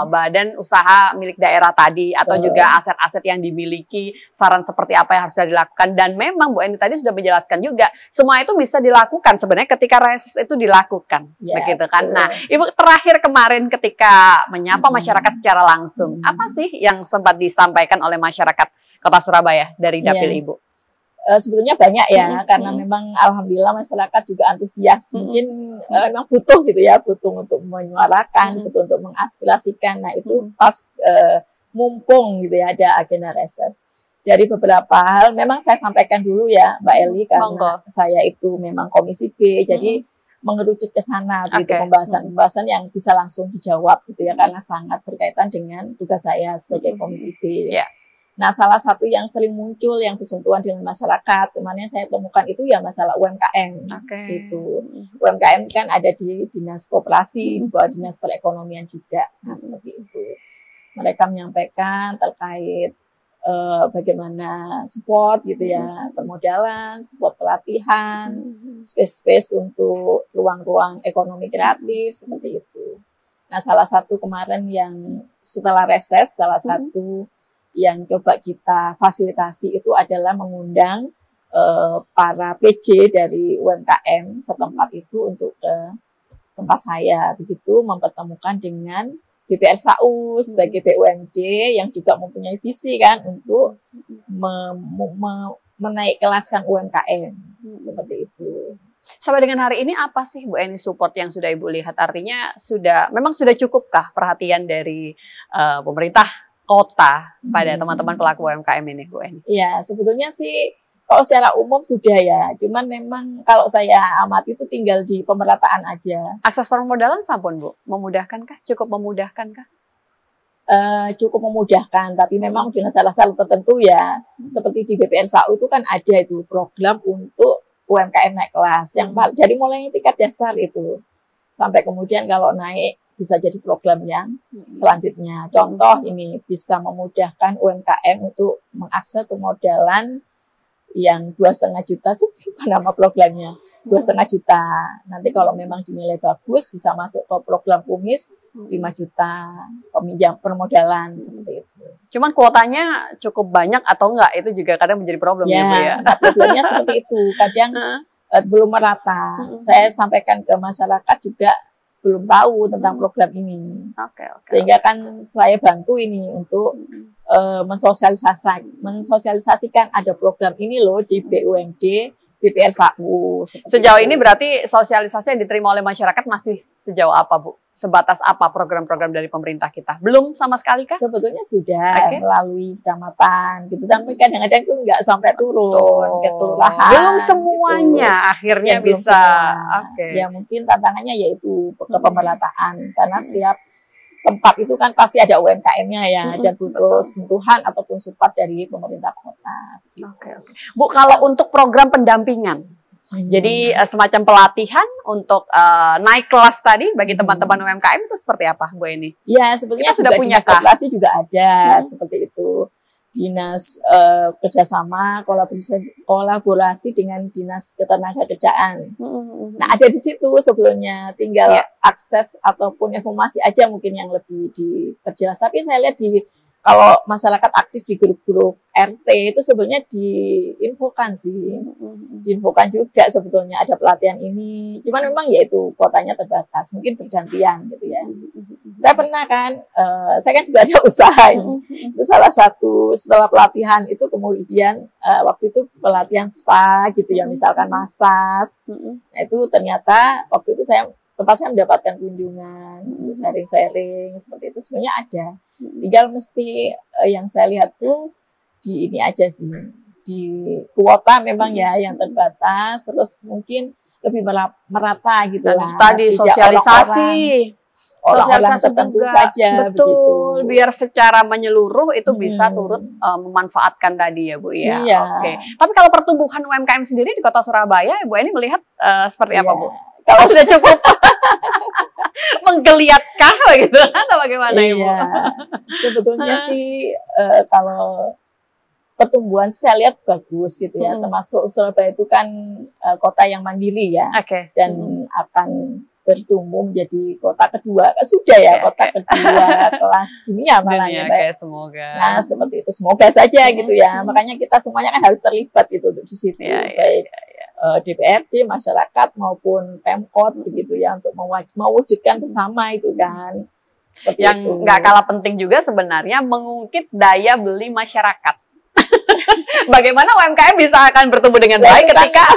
badan usaha milik daerah tadi, atau juga aset-aset yang dimiliki, saran seperti apa yang harus dilakukan. Dan memang Bu Eni tadi sudah menjelaskan juga, semua itu bisa dilakukan sebenarnya ketika reses itu dilakukan, begitu kan. Nah, Ibu terakhir kemarin ketika menyapa masyarakat secara langsung, apa sih yang sempat disampaikan oleh masyarakat Kota Surabaya dari dapil Ibu? Sebetulnya banyak ya, karena memang alhamdulillah masyarakat juga antusias, mungkin memang butuh gitu ya, butuh untuk menyuarakan, butuh untuk mengaspirasikan. Nah itu pas mumpung gitu ya ada agenda reses. Dari beberapa hal memang saya sampaikan dulu ya Mbak Eli, karena saya itu memang Komisi B, jadi mengerucut ke sana gitu, pembahasan-pembahasan yang bisa langsung dijawab gitu ya, karena sangat berkaitan dengan tugas saya sebagai Komisi B. Nah, salah satu yang sering muncul yang bersentuhan dengan masyarakat, kemarin saya temukan itu ya masalah UMKM. Gitu. UMKM kan ada di Dinas Koperasi, di bawah Dinas Perekonomian juga. Nah, seperti itu. Mereka menyampaikan terkait bagaimana support gitu ya, permodalan, support pelatihan, space-space untuk ruang-ruang ekonomi kreatif, seperti itu. Nah, salah satu kemarin yang setelah reses, salah satu yang coba kita fasilitasi itu adalah mengundang para PJ dari UMKM setempat itu untuk ke tempat saya, begitu mempertemukan dengan BPR SAU sebagai BUMD yang juga mempunyai visi kan untuk menaik kelaskan UMKM seperti itu. Sampai dengan hari ini apa sih Bu Eni support yang sudah Ibu lihat? Artinya memang sudah cukupkah perhatian dari pemerintah kota pada teman-teman pelaku UMKM ini, Bu Eni? Iya, sebetulnya sih kalau secara umum sudah ya, cuman memang kalau saya amati itu tinggal di pemerataan aja. Akses permodalan sampun Bu, memudahkankah? Cukup memudahkankah? Cukup memudahkan, tapi memang dengan syarat-syarat tertentu ya. Seperti di BPR SAU itu kan ada itu program untuk UMKM naik kelas, yang dari mulai tingkat dasar itu sampai kemudian kalau naik bisa jadi program yang selanjutnya. Contoh ini bisa memudahkan UMKM untuk mengakses permodalan yang 2,5 juta, apa nama programnya, 2,5 juta. Nanti kalau memang dinilai bagus bisa masuk ke program kumis 5 juta peminjam permodalan seperti itu. Cuman kuotanya cukup banyak atau enggak itu juga kadang menjadi problem ya Bu ya. Problemnya seperti itu, kadang belum merata. Saya sampaikan ke masyarakat juga belum tahu tentang program ini. Sehingga kan saya bantu ini untuk mensosialisasikan ada program ini loh di BUMD BPR SAU. Sejauh ini berarti sosialisasi yang diterima oleh masyarakat masih sejauh apa Bu? Sebatas apa program-program dari pemerintah kita? Belum sama sekali kah? Sebetulnya sudah melalui kecamatan gitu, tapi kadang-kadang itu nggak sampai turun ke kelurahan. Belum semuanya gitu. Akhirnya ya, bisa. Ya mungkin tantangannya yaitu ke pemerataan karena setiap tempat itu kan pasti ada UMKM-nya ya dan butuh sentuhan ataupun support dari pemerintah kota. Gitu. Bu, kalau untuk program pendampingan, jadi semacam pelatihan untuk naik kelas tadi bagi teman-teman UMKM itu seperti apa, Bu Eni? Ya, sebetulnya kita sudah punya kolaborasi juga ada seperti itu. Dinas kerjasama kolaborasi dengan dinas ketenagakerjaan. Nah ada di situ sebelumnya, tinggal akses ataupun informasi aja mungkin yang lebih diperjelas. Tapi saya lihat kalau masyarakat aktif di grup-grup RT itu sebenarnya diinfokan sih, diinfokan juga sebetulnya ada pelatihan ini. Cuman memang yaitu kuotanya terbatas, mungkin bergantian gitu ya. Saya pernah kan, saya kan juga ada usaha ini. Itu salah satu setelah pelatihan itu kemudian waktu itu pelatihan spa gitu ya, misalkan massage. Nah itu ternyata waktu itu tempat saya mendapatkan kunjungan untuk sharing-sharing seperti itu sebenarnya ada. Tinggal mesti yang saya lihat tuh di ini aja sih, di kuota memang ya yang terbatas, terus mungkin lebih merata gitu lah. Tadi sosialisasi. Orang tertentu juga saja, betul, begitu. Biar secara menyeluruh itu bisa turut memanfaatkan tadi ya Bu ya. Oke. Tapi kalau pertumbuhan UMKM sendiri di Kota Surabaya, Bu Eni melihat seperti apa Bu? Kalau sudah cukup menggeliatkah begitu atau bagaimana Ibu? Sebetulnya sih kalau pertumbuhan saya lihat bagus gitu ya, termasuk Surabaya itu kan kota yang mandiri ya, dan akan bertumbuh menjadi kota kedua, kan sudah ya kota kedua kelas dunia malah ya. Semoga. Nah seperti itu, semoga saja gitu ya. Makanya kita semuanya kan harus terlibat gitu di situ, baik DPRD, masyarakat maupun Pemkot begitu ya, untuk mewujudkan bersama itu kan. Seperti yang nggak kalah penting juga sebenarnya mengungkit daya beli masyarakat. Bagaimana UMKM bisa akan bertumbuh dengan baik ketika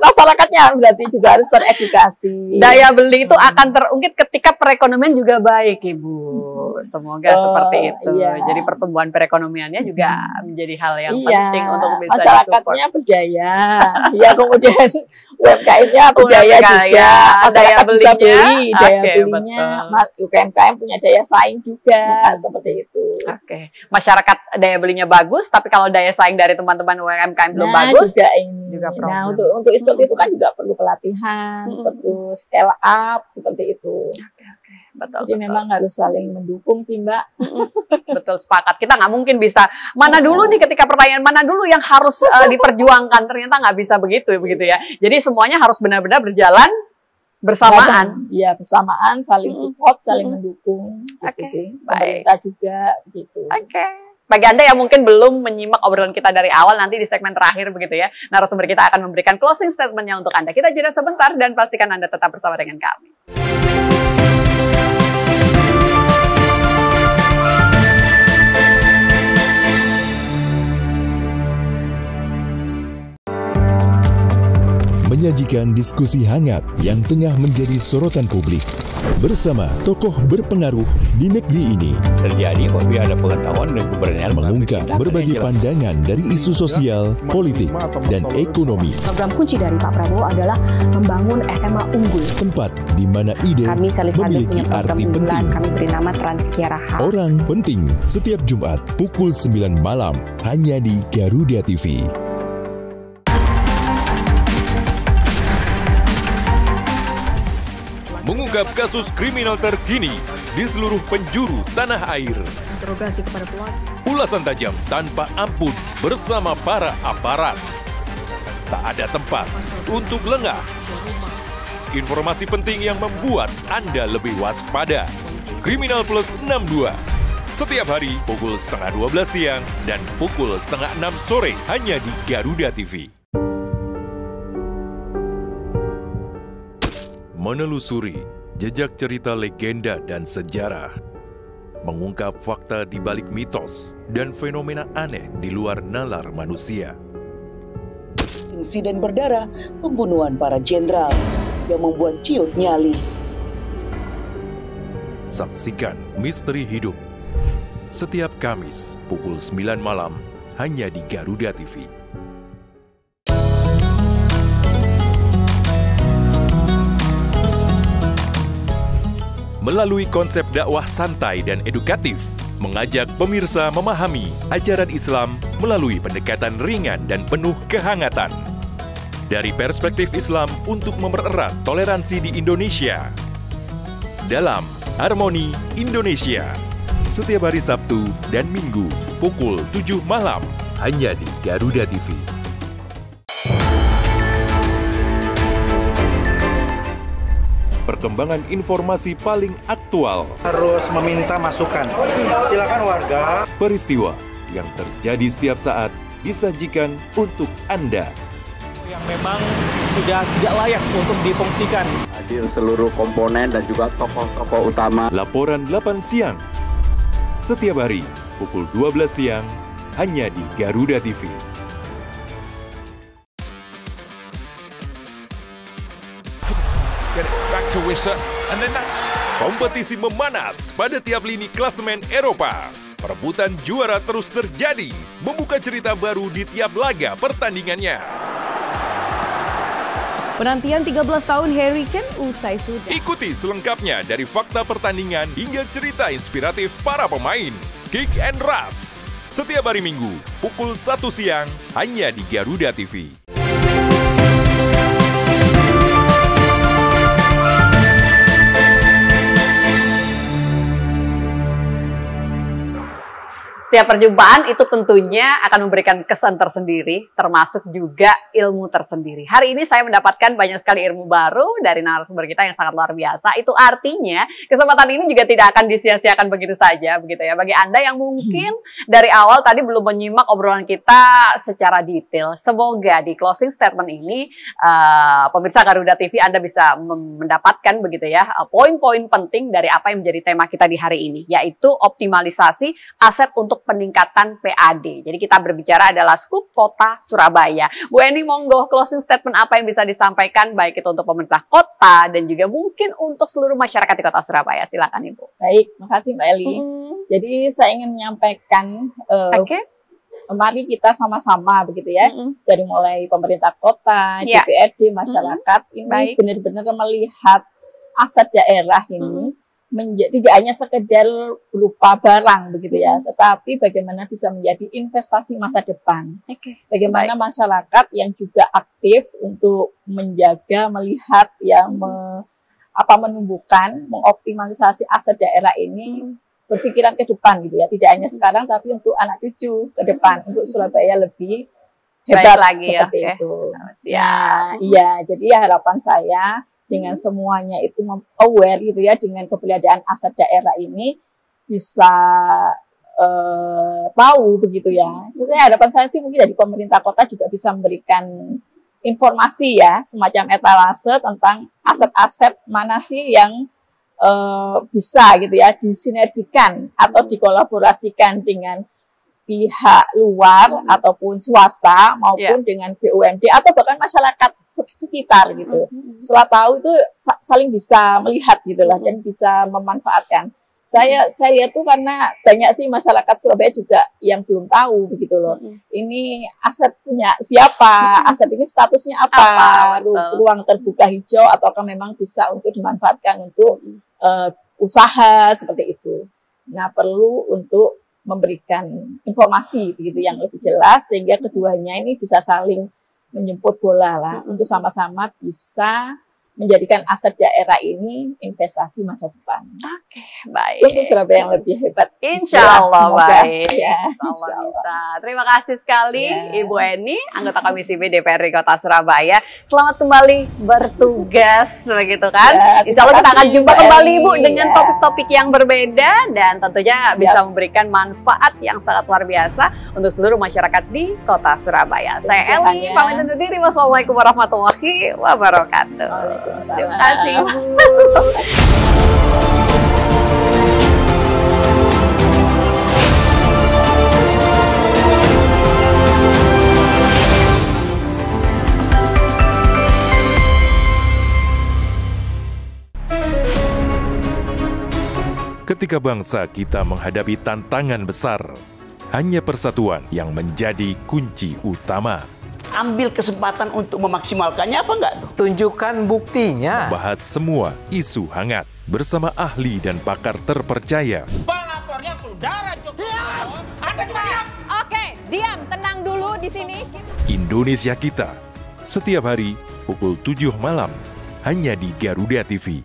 masyarakatnya berarti juga harus teredukasi. Daya beli itu akan terungkit ketika perekonomian juga baik, Ibu. Semoga seperti itu. Jadi pertumbuhan perekonomiannya juga menjadi hal yang penting untuk bisa masyarakatnya berdaya. Ya kemudian UMKM-nya berdaya juga. Masyarakat bisa beli, daya belinya. UMKM punya daya saing juga seperti itu. Masyarakat daya belinya bagus, tapi kalau daya saing dari teman-teman UMKM belum bagus, juga problem. Nah, untuk seperti itu kan juga perlu pelatihan, perlu scale up seperti itu. Jadi memang harus saling mendukung sih Mbak. Betul, sepakat. Kita nggak mungkin bisa mana dulu nih ketika pertanyaan mana dulu yang harus diperjuangkan, ternyata nggak bisa begitu ya. Jadi semuanya harus benar-benar berjalan bersamaan. Iya, bersamaan, saling support, saling mendukung gitu sih. Pemerintah juga gitu. Bagi Anda yang mungkin belum menyimak obrolan kita dari awal, nanti di segmen terakhir begitu ya, narasumber kita akan memberikan closing statement-nya untuk Anda. Kita jeda sebentar dan pastikan Anda tetap bersama dengan kami. Menyajikan diskusi hangat yang tengah menjadi sorotan publik bersama tokoh berpengaruh di negeri ini. Terjadi apabila ada pengetahuan dan keberanian mengungkap berbagai pandangan dari isu sosial, politik, dan ekonomi. Program kunci dari Pak Prabowo adalah membangun SMA unggul. Tempat di mana ide memiliki arti penting. Kami beri nama Transkiara H. Orang penting setiap Jumat pukul 9 malam hanya di Garuda TV. Mengungkap kasus kriminal terkini di seluruh penjuru tanah air. Interogasi kepada pelaku. Ulasan tajam tanpa ampun bersama para aparat. Tak ada tempat untuk lengah. Informasi penting yang membuat Anda lebih waspada. Kriminal Plus 62. Setiap hari pukul 11:30 siang dan pukul 5:30 sore hanya di Garuda TV. Menelusuri jejak cerita legenda dan sejarah, mengungkap fakta di balik mitos dan fenomena aneh di luar nalar manusia. Insiden berdarah pembunuhan para jenderal yang membuat ciut nyali. Saksikan Misteri Hidup setiap Kamis pukul 9 malam hanya di Garuda TV. Melalui konsep dakwah santai dan edukatif, mengajak pemirsa memahami ajaran Islam melalui pendekatan ringan dan penuh kehangatan. Dari perspektif Islam untuk mempererat toleransi di Indonesia. Dalam Harmoni Indonesia. Setiap hari Sabtu dan Minggu pukul 7 malam hanya di Garuda TV. Perkembangan informasi paling aktual. Harus meminta masukan. Silakan warga. Peristiwa yang terjadi setiap saat disajikan untuk Anda. Yang memang sudah tidak layak untuk difungsikan. Hadir seluruh komponen dan juga tokoh-tokoh utama. Laporan 8 siang. Setiap hari pukul 12 siang hanya di Garuda TV. Kompetisi memanas pada tiap lini klasemen Eropa. Perebutan juara terus terjadi, membuka cerita baru di tiap laga pertandingannya. Penantian 13 tahun Harry Kane usai sudah. Ikuti selengkapnya dari fakta pertandingan hingga cerita inspiratif para pemain. Kick and Rush. Setiap hari Minggu, pukul 1 siang, hanya di Garuda TV. Setiap perjumpaan itu tentunya akan memberikan kesan tersendiri, termasuk juga ilmu tersendiri. Hari ini saya mendapatkan banyak sekali ilmu baru dari narasumber kita yang sangat luar biasa. Itu artinya kesempatan ini juga tidak akan disia-siakan begitu saja, begitu ya. Bagi Anda yang mungkin dari awal tadi belum menyimak obrolan kita secara detail, semoga di closing statement ini pemirsa Garuda TV Anda bisa mendapatkan begitu ya poin-poin penting dari apa yang menjadi tema kita di hari ini, yaitu optimalisasi aset untuk peningkatan PAD. Jadi kita berbicara adalah skup kota Surabaya. Bu Eni, monggo closing statement apa yang bisa disampaikan baik itu untuk pemerintah kota dan juga mungkin untuk seluruh masyarakat di kota Surabaya. Silakan Ibu. Baik, makasih Mbak Eli. Jadi saya ingin menyampaikan mari kita sama-sama begitu ya, dari mulai pemerintah kota, DPRD, masyarakat ini benar-benar melihat aset daerah ini tidak hanya sekedar berupa barang begitu ya, tetapi bagaimana bisa menjadi investasi masa depan. Bagaimana masyarakat yang juga aktif untuk menjaga, melihat ya, menumbuhkan, mengoptimalisasi aset daerah ini, berpikiran ke depan gitu ya, tidak hanya sekarang tapi untuk anak cucu ke depan, untuk Surabaya lebih hebat lagi seperti itu. Ya, iya, jadi harapan saya dengan semuanya itu aware gitu ya dengan keberadaan aset daerah ini bisa tahu begitu ya. Sebenarnya harapan saya sih mungkin dari pemerintah kota juga bisa memberikan informasi ya, semacam etalase tentang aset-aset mana sih yang bisa gitu ya disinergikan atau dikolaborasikan dengan pihak luar ataupun swasta maupun dengan BUMD atau bahkan masyarakat sekitar gitu. Setelah tahu itu saling bisa melihat gitu lah dan bisa memanfaatkan. Saya lihat tuh karena banyak sih masyarakat Surabaya juga yang belum tahu begitu loh. Ini aset punya siapa, aset ini statusnya apa, ruang terbuka hijau ataukah memang bisa untuk dimanfaatkan untuk usaha seperti itu. Nah, perlu untuk memberikan informasi begitu yang lebih jelas sehingga keduanya ini bisa saling menjemput bola lah untuk sama-sama bisa menjadikan aset daerah ini investasi masa depan. Oke, baik. Untuk Surabaya yang lebih hebat. Insya Allah baik. Ya, Insya Allah bisa. Terima kasih sekali Ibu Eni, anggota Komisi B DPRD Kota Surabaya. Selamat kembali bertugas, begitu kan? Insya Allah kita akan jumpa kembali Ibu dengan topik-topik yang berbeda dan tentunya bisa memberikan manfaat yang sangat luar biasa untuk seluruh masyarakat di Kota Surabaya. Saya Eli, pamit undur diri. Wassalamualaikum warahmatullahi wabarakatuh. Terima kasih, Bu. Ketika bangsa kita menghadapi tantangan besar, hanya persatuan yang menjadi kunci utama. Ambil kesempatan untuk memaksimalkannya apa enggak tuh? Tunjukkan buktinya. Bahas semua isu hangat bersama ahli dan pakar terpercaya. Pelapornya saudara Jokowi. Ada diam. Oke, diam, tenang dulu di sini. Indonesia Kita, setiap hari pukul 7 malam, hanya di Garuda TV.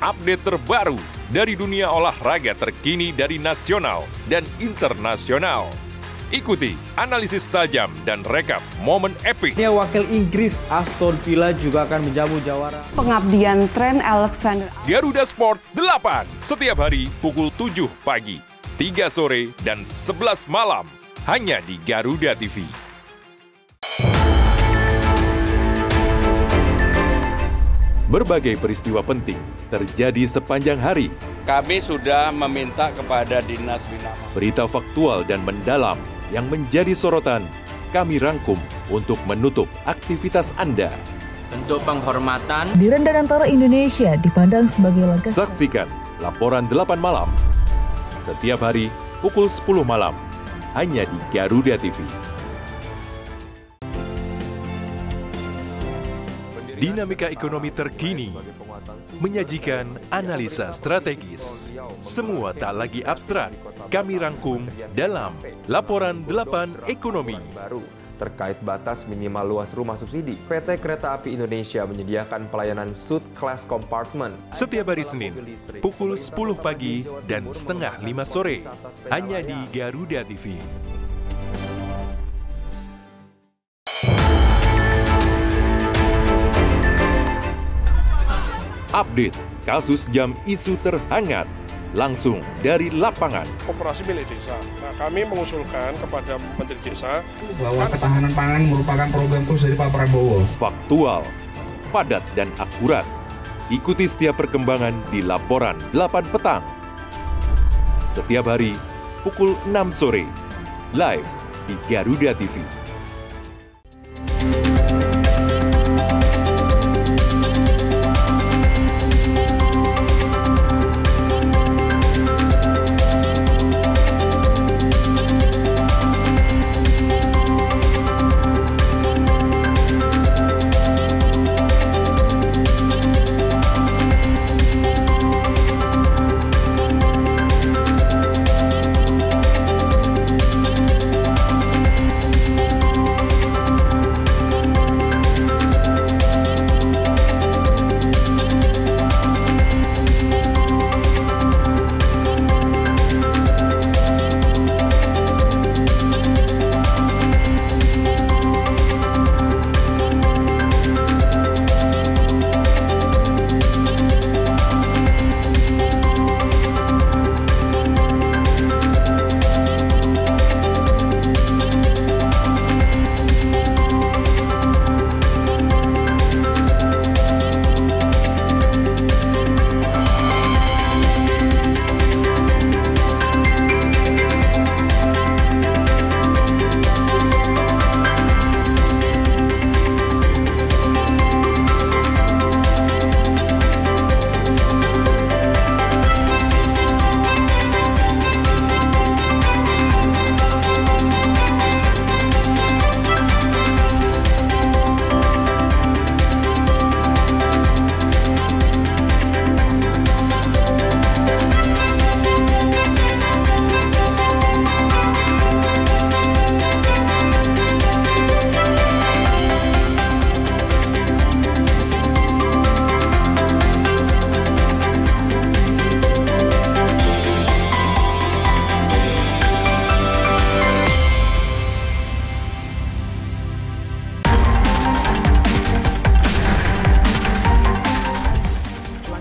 Update terbaru dari dunia olahraga terkini dari nasional dan internasional. Ikuti analisis tajam dan rekap momen epik. Wakil Inggris Aston Villa juga akan menjamu jawara. Pengabdian Trent Alexander. Garuda Sport 8, setiap hari pukul 7 pagi, 3 sore, dan 11 malam. Hanya di Garuda TV. Berbagai peristiwa penting terjadi sepanjang hari. Kami sudah meminta kepada Dinas Bina Marga. Berita faktual dan mendalam yang menjadi sorotan, kami rangkum untuk menutup aktivitas Anda. Untuk penghormatan, Dirjen Antara Indonesia dipandang sebagai langkah. Saksikan laporan 8 malam. Setiap hari pukul 10 malam. Hanya di Garuda TV. Dinamika ekonomi terkini menyajikan analisa strategis. Semua tak lagi abstrak. Kami rangkum dalam Laporan 8 Ekonomi. Terkait batas minimal luas rumah subsidi, PT Kereta Api Indonesia menyediakan pelayanan Suite Class Compartment. Setiap hari Senin, pukul 10 pagi dan setengah 5 sore. Hanya di Garuda TV. Update kasus jam isu terhangat langsung dari lapangan. Koperasi milik desa. Nah, kami mengusulkan kepada Menteri Desa bahwa ketahanan pangan merupakan program khusus dari Pak Prabowo. Faktual, padat dan akurat. Ikuti setiap perkembangan di Laporan 8 petang. Setiap hari pukul 6 sore. Live di Garuda TV.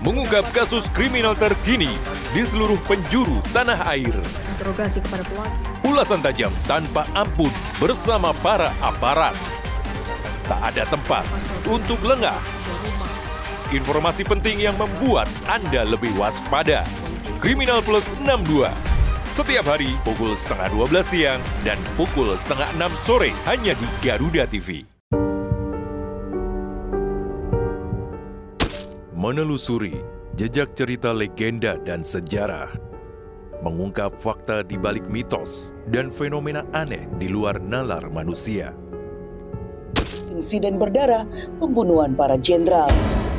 mengungkap kasus kriminal terkini di seluruh penjuru tanah air. Interogasi kepada pelaku. Ulasan tajam tanpa ampun bersama para aparat. Tak ada tempat untuk lengah. Informasi penting yang membuat Anda lebih waspada. Kriminal Plus 62. Setiap hari pukul 11:30 siang dan pukul 5:30 sore hanya di Garuda TV. Menelusuri jejak cerita legenda dan sejarah. Mengungkap fakta di balik mitos dan fenomena aneh di luar nalar manusia. Insiden berdarah pembunuhan para jenderal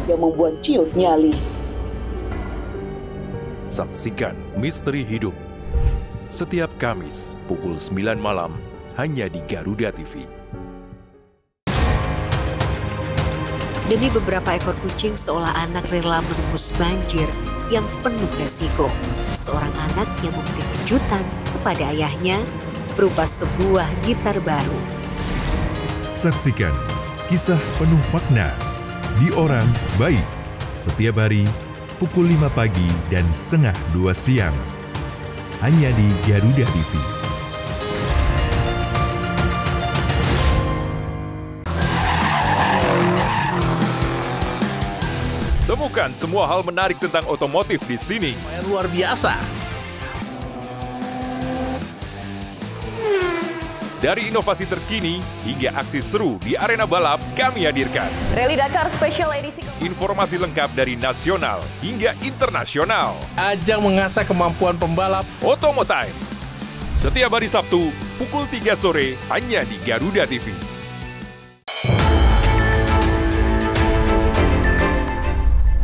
yang membuat ciut nyali. Saksikan Misteri Hidup setiap Kamis pukul 9 malam hanya di Garuda TV. Demi beberapa ekor kucing, seolah anak rela menembus banjir yang penuh resiko. Seorang anak yang memberi kejutan kepada ayahnya berupa sebuah gitar baru. Saksikan kisah penuh makna di Orang Baik setiap hari pukul 5 pagi dan 1:30 siang. Hanya di Garuda TV. Temukan semua hal menarik tentang otomotif di sini. Luar biasa. Dari inovasi terkini hingga aksi seru di arena balap kami hadirkan. Rally Dakar Special Edisi. Informasi lengkap dari nasional hingga internasional. Ajang mengasah kemampuan pembalap. Otomotime. Setiap hari Sabtu pukul 3 sore hanya di Garuda TV.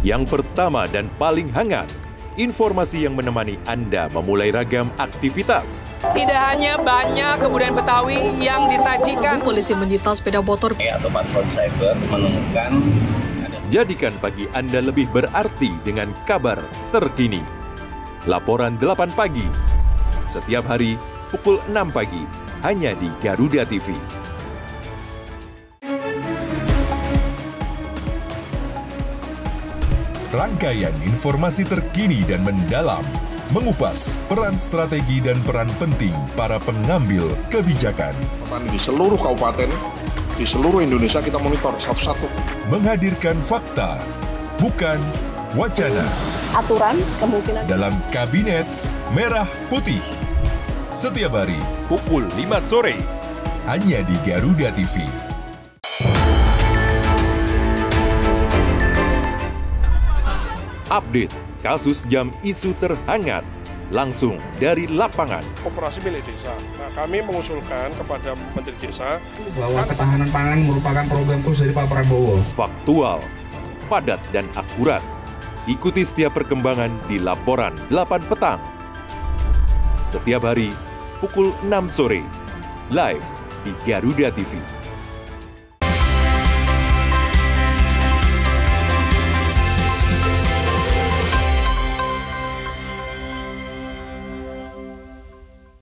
Yang pertama dan paling hangat, informasi yang menemani Anda memulai ragam aktivitas. Tidak hanya banyak kebudayaan Betawi yang disajikan. Polisi menyita sepeda motor. Atau patroli cyber menemukan. Jadikan pagi Anda lebih berarti dengan kabar terkini. Laporan 8 pagi. Setiap hari pukul 6 pagi hanya di Garuda TV. Rangkaian informasi terkini dan mendalam, mengupas peran strategi dan peran penting para pengambil kebijakan. Di seluruh kabupaten, di seluruh Indonesia kita monitor satu-satu. Menghadirkan fakta, bukan wacana. Aturan kemungkinan dalam Kabinet Merah Putih. Setiap hari pukul 5 sore hanya di Garuda TV. Update kasus jam isu terhangat langsung dari lapangan. Koperasi milik desa. Nah, kami mengusulkan kepada Menteri Desa bahwa ketahanan pangan merupakan program khusus dari Pak Prabowo. Faktual, padat dan akurat. Ikuti setiap perkembangan di laporan 8 petang. Setiap hari pukul 6 sore live di Garuda TV.